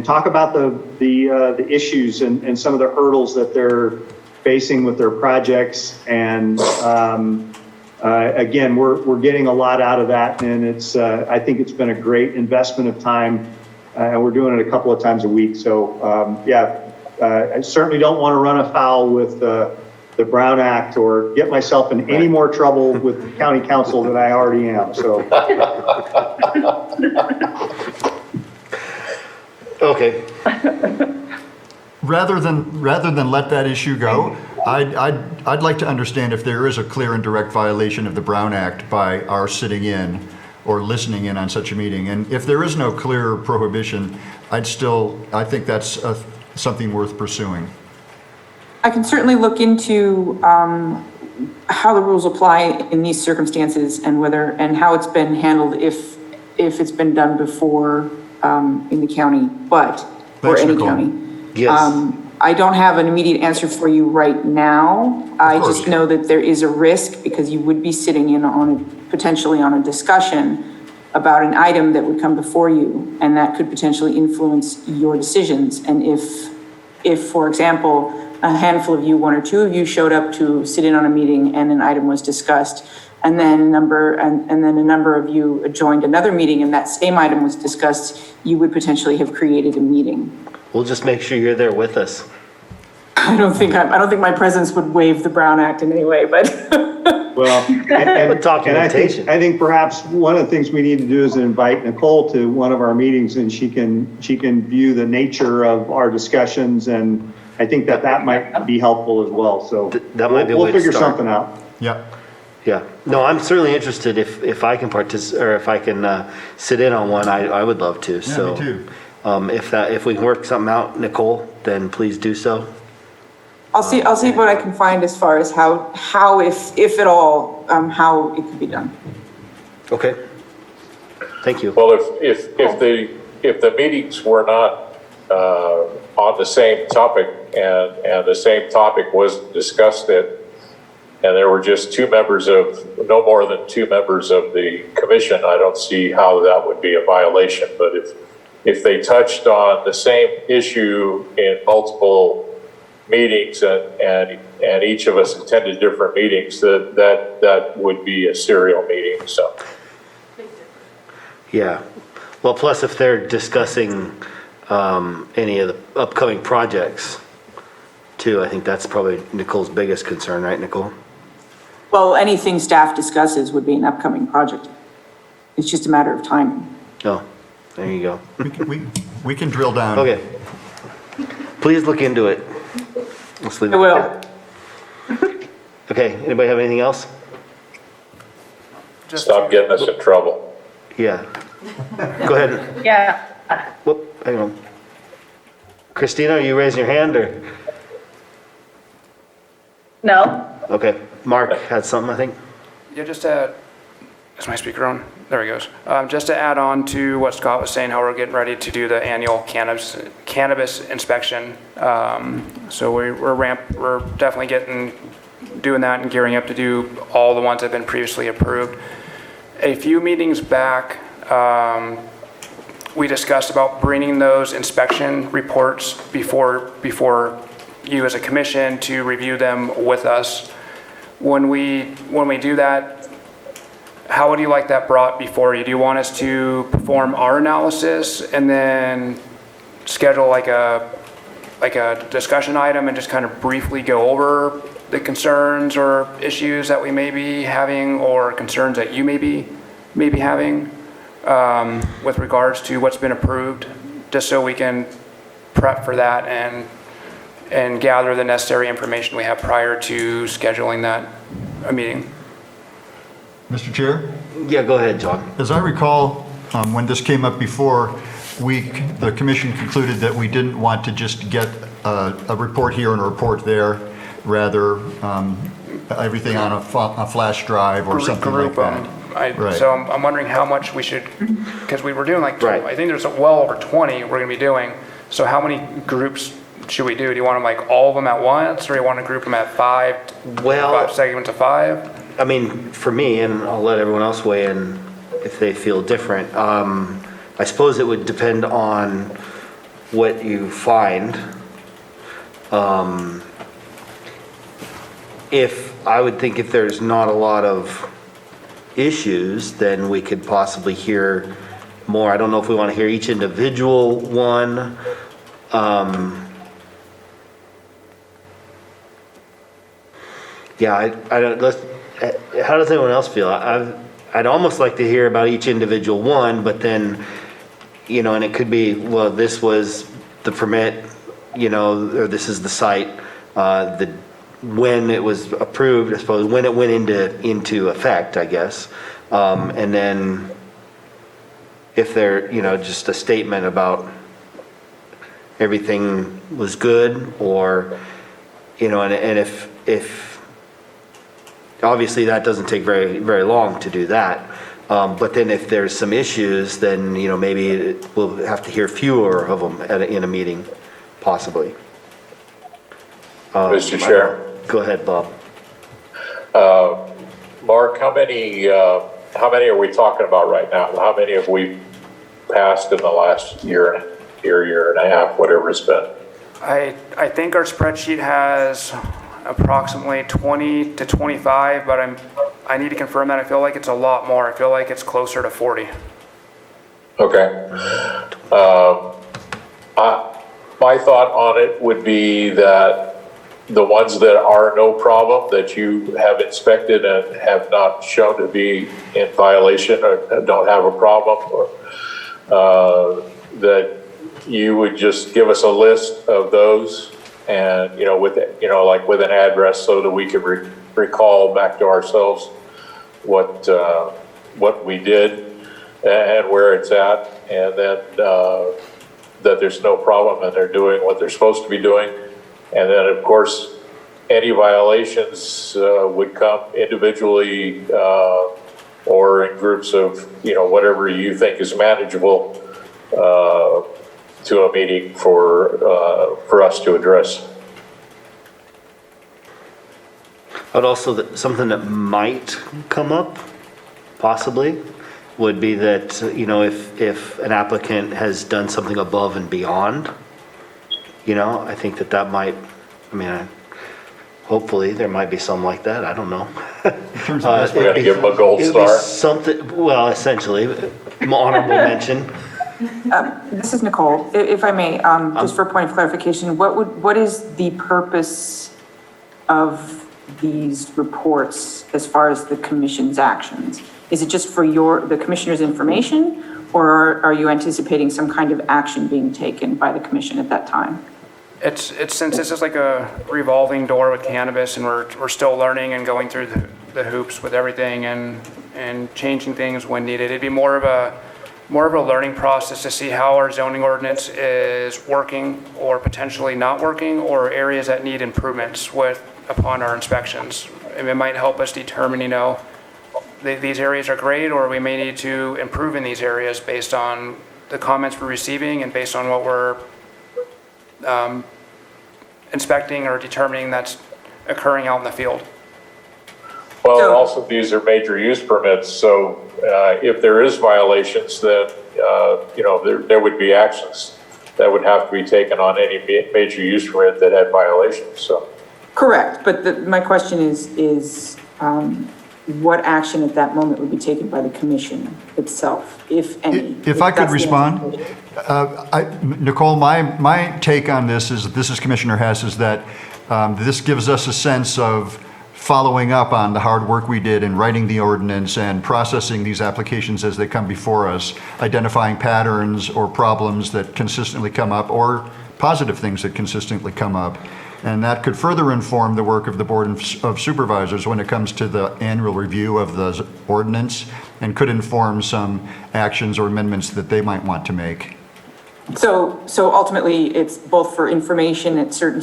talk about the issues and some of the hurdles that they're facing with their projects. And again, we're getting a lot out of that, and I think it's been a great investment of time. And we're doing it a couple of times a week. So I certainly don't want to run afoul with the Brown Act or get myself in any more trouble with the county council than I already am. So. Okay. Rather than let that issue go, I'd like to understand if there is a clear and direct violation of the Brown Act by our sitting in or listening in on such a meeting. And if there is no clear prohibition, I think that's something worth pursuing. I can certainly look into how the rules apply in these circumstances and how it's been handled if it's been done before in the county, or Thanks, any Nicole. county. Yes. I don't have an immediate answer for you right now. I course. just know that there is a risk because you would be sitting in potentially on a discussion about an item that would come before you, and that could potentially influence your decisions. And if, for example, a handful of you, one or two of you showed up to sit in on a meeting and an item was discussed, and then a number of you joined another meeting and that same item was discussed, you would potentially have created a meeting. We'll just make sure you're there with us. I don't think my presence would waive the Brown Act in any way, but. Well, and documentation. I think perhaps one of the things we need to do is invite Nicole to one of our meetings, and she can view the nature of our discussions, and I think that might be helpful as well. So That might be a way we'll to figure start. something out. Yeah. Yeah. No, I'm certainly interested if I can participate, or if I can sit in on one, I would love to. So, me too. If we can work something out, Nicole, then please do so. I'll see what I can find as far as how if at all, how it could be done. Okay. Thank you. Well, if the meetings were not on the same topic and the same topic wasn't discussed and there were just no more than two members of the commission, I don't see how that would be a violation. But if they touched on the same issue in multiple meetings and each of us attended different meetings, that would be a serial meeting. So. Yeah. Well, plus if they're discussing any of the upcoming projects too, I think that's probably Nicole's biggest concern, right, Nicole? Well, anything staff discusses would be an upcoming project. It's just a matter of timing. Oh, there you go. We can drill down. Okay. Please look into it. Let's leave it I will. there. Okay, anybody have anything else? Stop getting us in trouble. Yeah. Go ahead. Yeah. Whoop, hang on. Christina, are you raising your hand or? No? Okay, Mark had something, I think. Yeah, just to, is my speaker on? There he goes. Just to add on to what Scott was saying, how we're getting ready to do the annual cannabis inspection. So we're definitely doing that and gearing up to do all the ones that have been previously approved. A few meetings back, we discussed about bringing those inspection reports before you as a commission to review them with us. When we do that, how would you like that brought before you? Do you want us to perform our analysis and then schedule like a discussion item and just kind of briefly go over the concerns or issues that we may be having or concerns that you may be having with regards to what's been approved, just so we can prep for that and gather the necessary information we have prior to scheduling that meeting? Mr. Chair? Yeah, go ahead, John. As I recall, when this came up before, the commission concluded that we didn't want to just get a report here and a report there, rather everything on a flash drive or something like Group that. them. Right. So I'm wondering how much we should, because we were doing like, Right. I think there's well over 20 we're gonna be doing. So how many groups should we do? Do you want them like all of them at once, or you want to group them at five segments of 5? I mean, for me, and I'll let everyone else weigh in if they feel different, I suppose it would depend on what you find. I would think if there's not a lot of issues, then we could possibly hear more. I don't know if we want to hear each individual one. Yeah, I don't, how does anyone else feel? I'd almost like to hear about each individual one, but then, and it could be, well, this was the permit, or this is the site, when it was approved, I suppose, when it went into effect, I guess. And then if there, just a statement about everything was good, or, and if obviously that doesn't take very, very long to do that. But then if there's some issues, then, maybe we'll have to hear fewer of them in a meeting, possibly. Mr. Chair. Go ahead, Bob. Mark, how many are we talking about right now? How many have we passed in the last year and a half, whatever it's been? I think our spreadsheet has approximately 20 to 25, but I need to confirm that. I feel like it's a lot more. I feel like it's closer to 40. Okay. My thought on it would be that the ones that are no problem, that you have inspected and have not shown to be in violation or don't have a problem, or that you would just give us a list of those, and with an address, so that we could recall back to ourselves what we did and where it's at, and then that there's no problem and they're doing what they're supposed to be doing. And then, of course, any violations would come individually or in groups of, whatever you think is manageable to a meeting for us to address. But also something that might come up, possibly, would be that, if an applicant has done something above and beyond, I think that might, hopefully there might be some like that. I don't know. We're going to give them a gold star. Something, well, essentially, honorable mention. This is Nicole, if I may, just for a point of clarification, what is the purpose of these reports as far as the commission's actions? Is it just for the commissioner's information, or are you anticipating some kind of action being taken by the commission at that time? It's since this is like a revolving door with cannabis, and we're still learning and going through the hoops with everything and changing things when needed. It'd be more of a learning process to see how our zoning ordinance is working or potentially not working, or areas that need improvements upon our inspections. And it might help us determine, these areas are great, or we may need to improve in these areas based on the comments we're receiving and based on what we're inspecting or determining that's occurring out in the field. Well, and also these are major use permits, so if there is violations, then there would be actions that would have to be taken on any major use permit that had violations. So Correct, but my question is what action at that moment would be taken by the commission itself, if any? If I could that's the respond, Nicole, my take on this is Commissioner Hess, is that this gives us a sense of following up on the hard work we did in writing the ordinance and processing these applications as they come before us, identifying patterns or problems that consistently come up, or positive things that consistently come up. And that could further inform the work of the Board of Supervisors when it comes to the annual review of the ordinance, and could inform some actions or amendments that they might want to make. So ultimately, it's both for information at certain,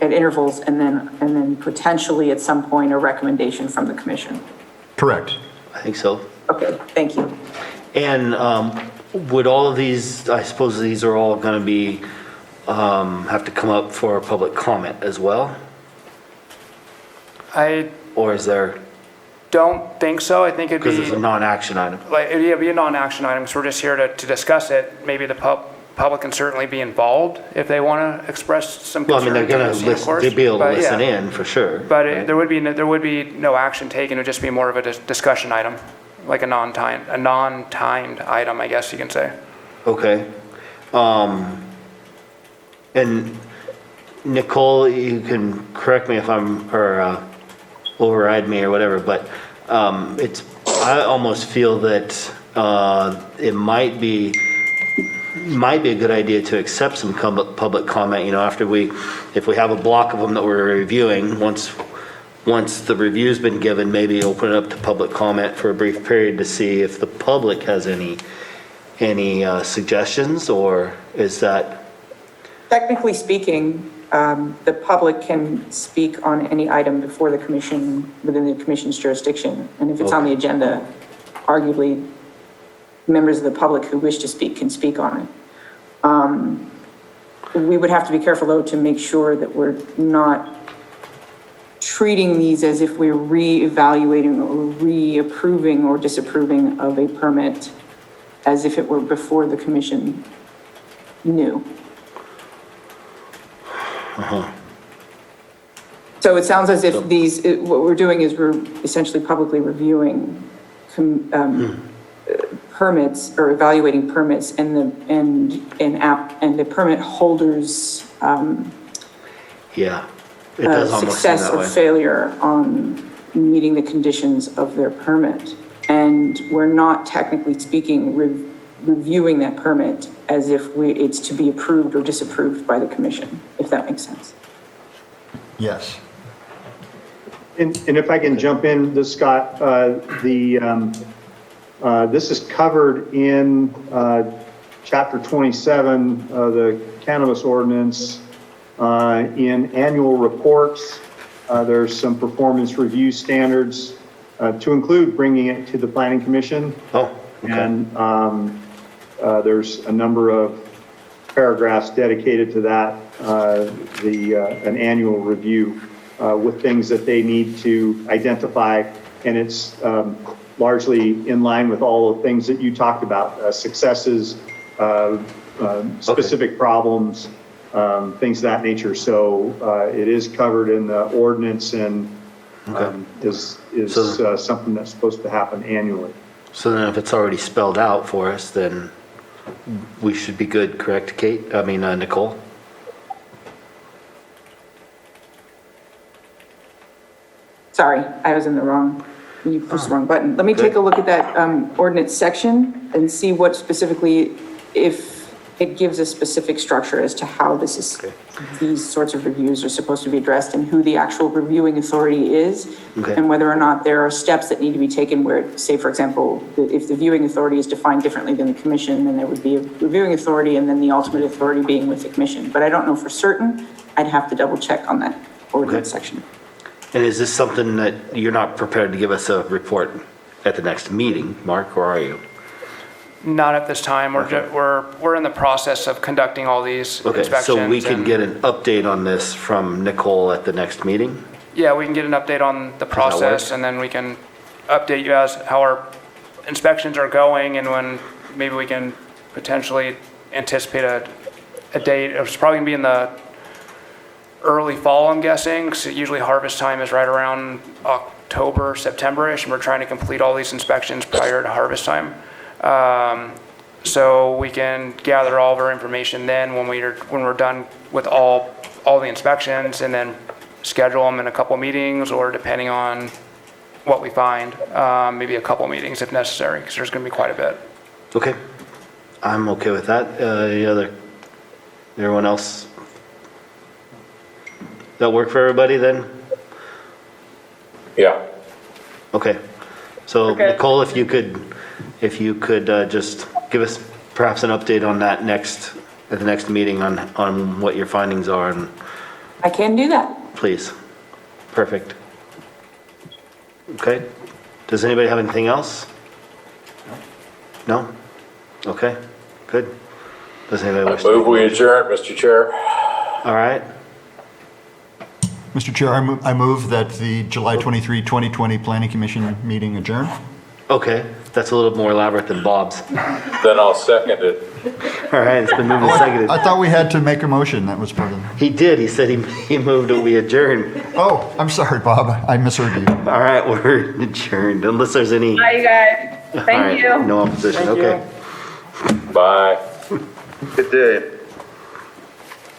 at intervals, and then potentially at some point, a recommendation from the commission. Correct. I think so. Okay, thank you. And would all of these, I suppose these are all going to be, have to come up for public comment as well? I Or is there, don't think so. I think it'd because it's a be, non-action item? like, it'd be a non-action item, so we're just here to discuss it. Maybe the public can certainly be involved if they want to express some Well, I mean, concern. they're going to to the city, of listen, course. they'd be able to But, listen yeah. in for sure. But right? there would be no action taken. It would just be more of a discussion item, like a non-timed item, I guess you can say. Okay. And Nicole, you can correct me if I'm, or override me or whatever, but I almost feel that it might be a good idea to accept some public comment, after if we have a block of them that we're reviewing, once the review's been given, maybe open it up to public comment for a brief period to see if the public has any suggestions, or is that? Technically speaking, the public can speak on any item before the commission, within the commission's jurisdiction. And if it's on the agenda, arguably, members of the public who wish to speak can speak on it. We would have to be careful, though, to make sure that we're not treating these as if we're re-evaluating or reapproving or disapproving of a permit as if it were before the commission knew. So it sounds as if what we're doing is we're essentially publicly reviewing permits or evaluating permits and the permit holders' Yeah, it does almost seem success that or way. failure on meeting the conditions of their permit. And we're not, technically speaking, reviewing that permit as if it's to be approved or disapproved by the commission, if that makes sense. Yes. And if I can jump in, this, Scott, this is covered in Chapter 27 of the cannabis ordinance. In annual reports, there's some performance review standards to include bringing it to the Planning Commission. Oh, okay. And there's a number of paragraphs dedicated to that, an annual review with things that they need to identify. And it's largely in line with all the things that you talked about, successes, specific problems, things of that nature. So it is covered in the ordinance and is something that's supposed to happen annually. So then if it's already spelled out for us, then we should be good, correct, Kate? I mean, Nicole? Sorry, I was in the wrong, you pushed the wrong button. Let me take a look at that ordinance section and see what specifically, if it gives a specific structure as to how these sorts of reviews are supposed to be addressed and who the actual reviewing authority is. Okay. And whether or not there are steps that need to be taken where, say, for example, if the viewing authority is defined differently than the commission, then there would be a reviewing authority and then the ultimate authority being with the commission. But I don't know for certain. I'd have to double check on that ordinance section. And is this something that you're not prepared to give us a report at the next meeting, Mark, or are you? Not at this time. We're in the process of conducting all these Okay, inspections. so we can and- get an update on this from Nicole at the next meeting? Yeah, we can get an update on the process, and then we can update you as how our inspections are going, and when maybe we can potentially anticipate a date. It's probably gonna be in the early fall, I'm guessing, because usually harvest time is right around October, September-ish, and we're trying to complete all these inspections prior to harvest time. So we can gather all of our information then when we're done with all the inspections, and then schedule them in a couple meetings, or depending on what we find, maybe a couple meetings if necessary, because there's going to be quite a bit. Okay, I'm okay with that. Everyone else? That work for everybody then? Yeah. Okay, so Okay. Nicole, if you could just give us perhaps an update on that at the next meeting on what your findings are and I can do that. Please. Perfect. Okay. Does anybody have anything else? No? Okay, good. Does anybody wish to? Move we adjourn, Mr. Chair. All right. Mr. Chair, I move that the July 23, 2020 Planning Commission meeting adjourn. Okay, that's a little more elaborate than Bob's. Then I'll second it. All right, it's been moved and seconded. I thought we had to make a motion, that was part of it. He did, he said he moved that we adjourn. Oh, I'm sorry, Bob, I misheard you. All right, we're adjourned, unless there's any. Bye, you guys. All right, Thank you. No opposition, Thank you. okay. Bye. Good day.